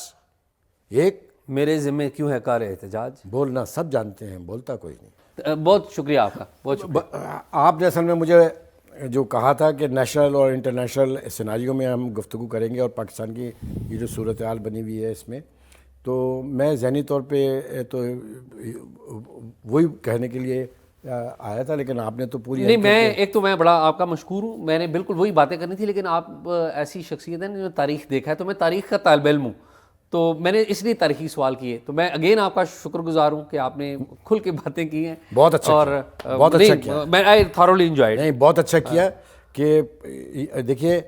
ایک میرے ذمے کیوں ہے کار احتجاج، بولنا سب جانتے ہیں، بولتا کوئی نہیں. بہت شکریہ آپ کا، بہت شکریہ. آپ نے اصل میں مجھے جو کہا تھا کہ نیشنل اور انٹرنیشنل سیناریو میں ہم گفتگو کریں گے، اور پاکستان کی یہ جو صورتحال بنی ہوئی ہے اس میں، تو میں ذہنی طور پہ تو وہی کہنے کے لیے آیا تھا، لیکن آپ نے تو پوری نہیں، میں بڑا آپ کا مشکور ہوں. میں نے بالکل وہی باتیں کرنی تھی، لیکن آپ ایسی شخصیت ہیں جو تاریخ دیکھا ہے، تو میں تاریخ کا طالب علم ہوں، تو میں نے اس لیے تاریخی سوال کیے. تو میں اگین آپ کا شکر گزار ہوں کہ آپ نے کھل کے باتیں کی ہیں. بہت اچھا اور کیا، بہت اچھا کیا. میں آئی تھورولی انجوائڈ. نہیں، بہت اچھا کیا کہ دیکھیے،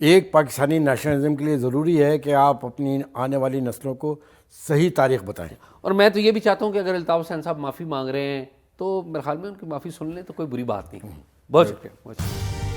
ایک پاکستانی نیشنلزم کے لیے ضروری ہے کہ آپ اپنی آنے والی نسلوں کو صحیح تاریخ بتائیں. اور میں تو یہ بھی چاہتا ہوں کہ اگر الطاف حسین صاحب معافی مانگ رہے ہیں تو میرے خیال میں ان کی معافی سن لیں تو کوئی بری بات نہیں. بہت شکریہ.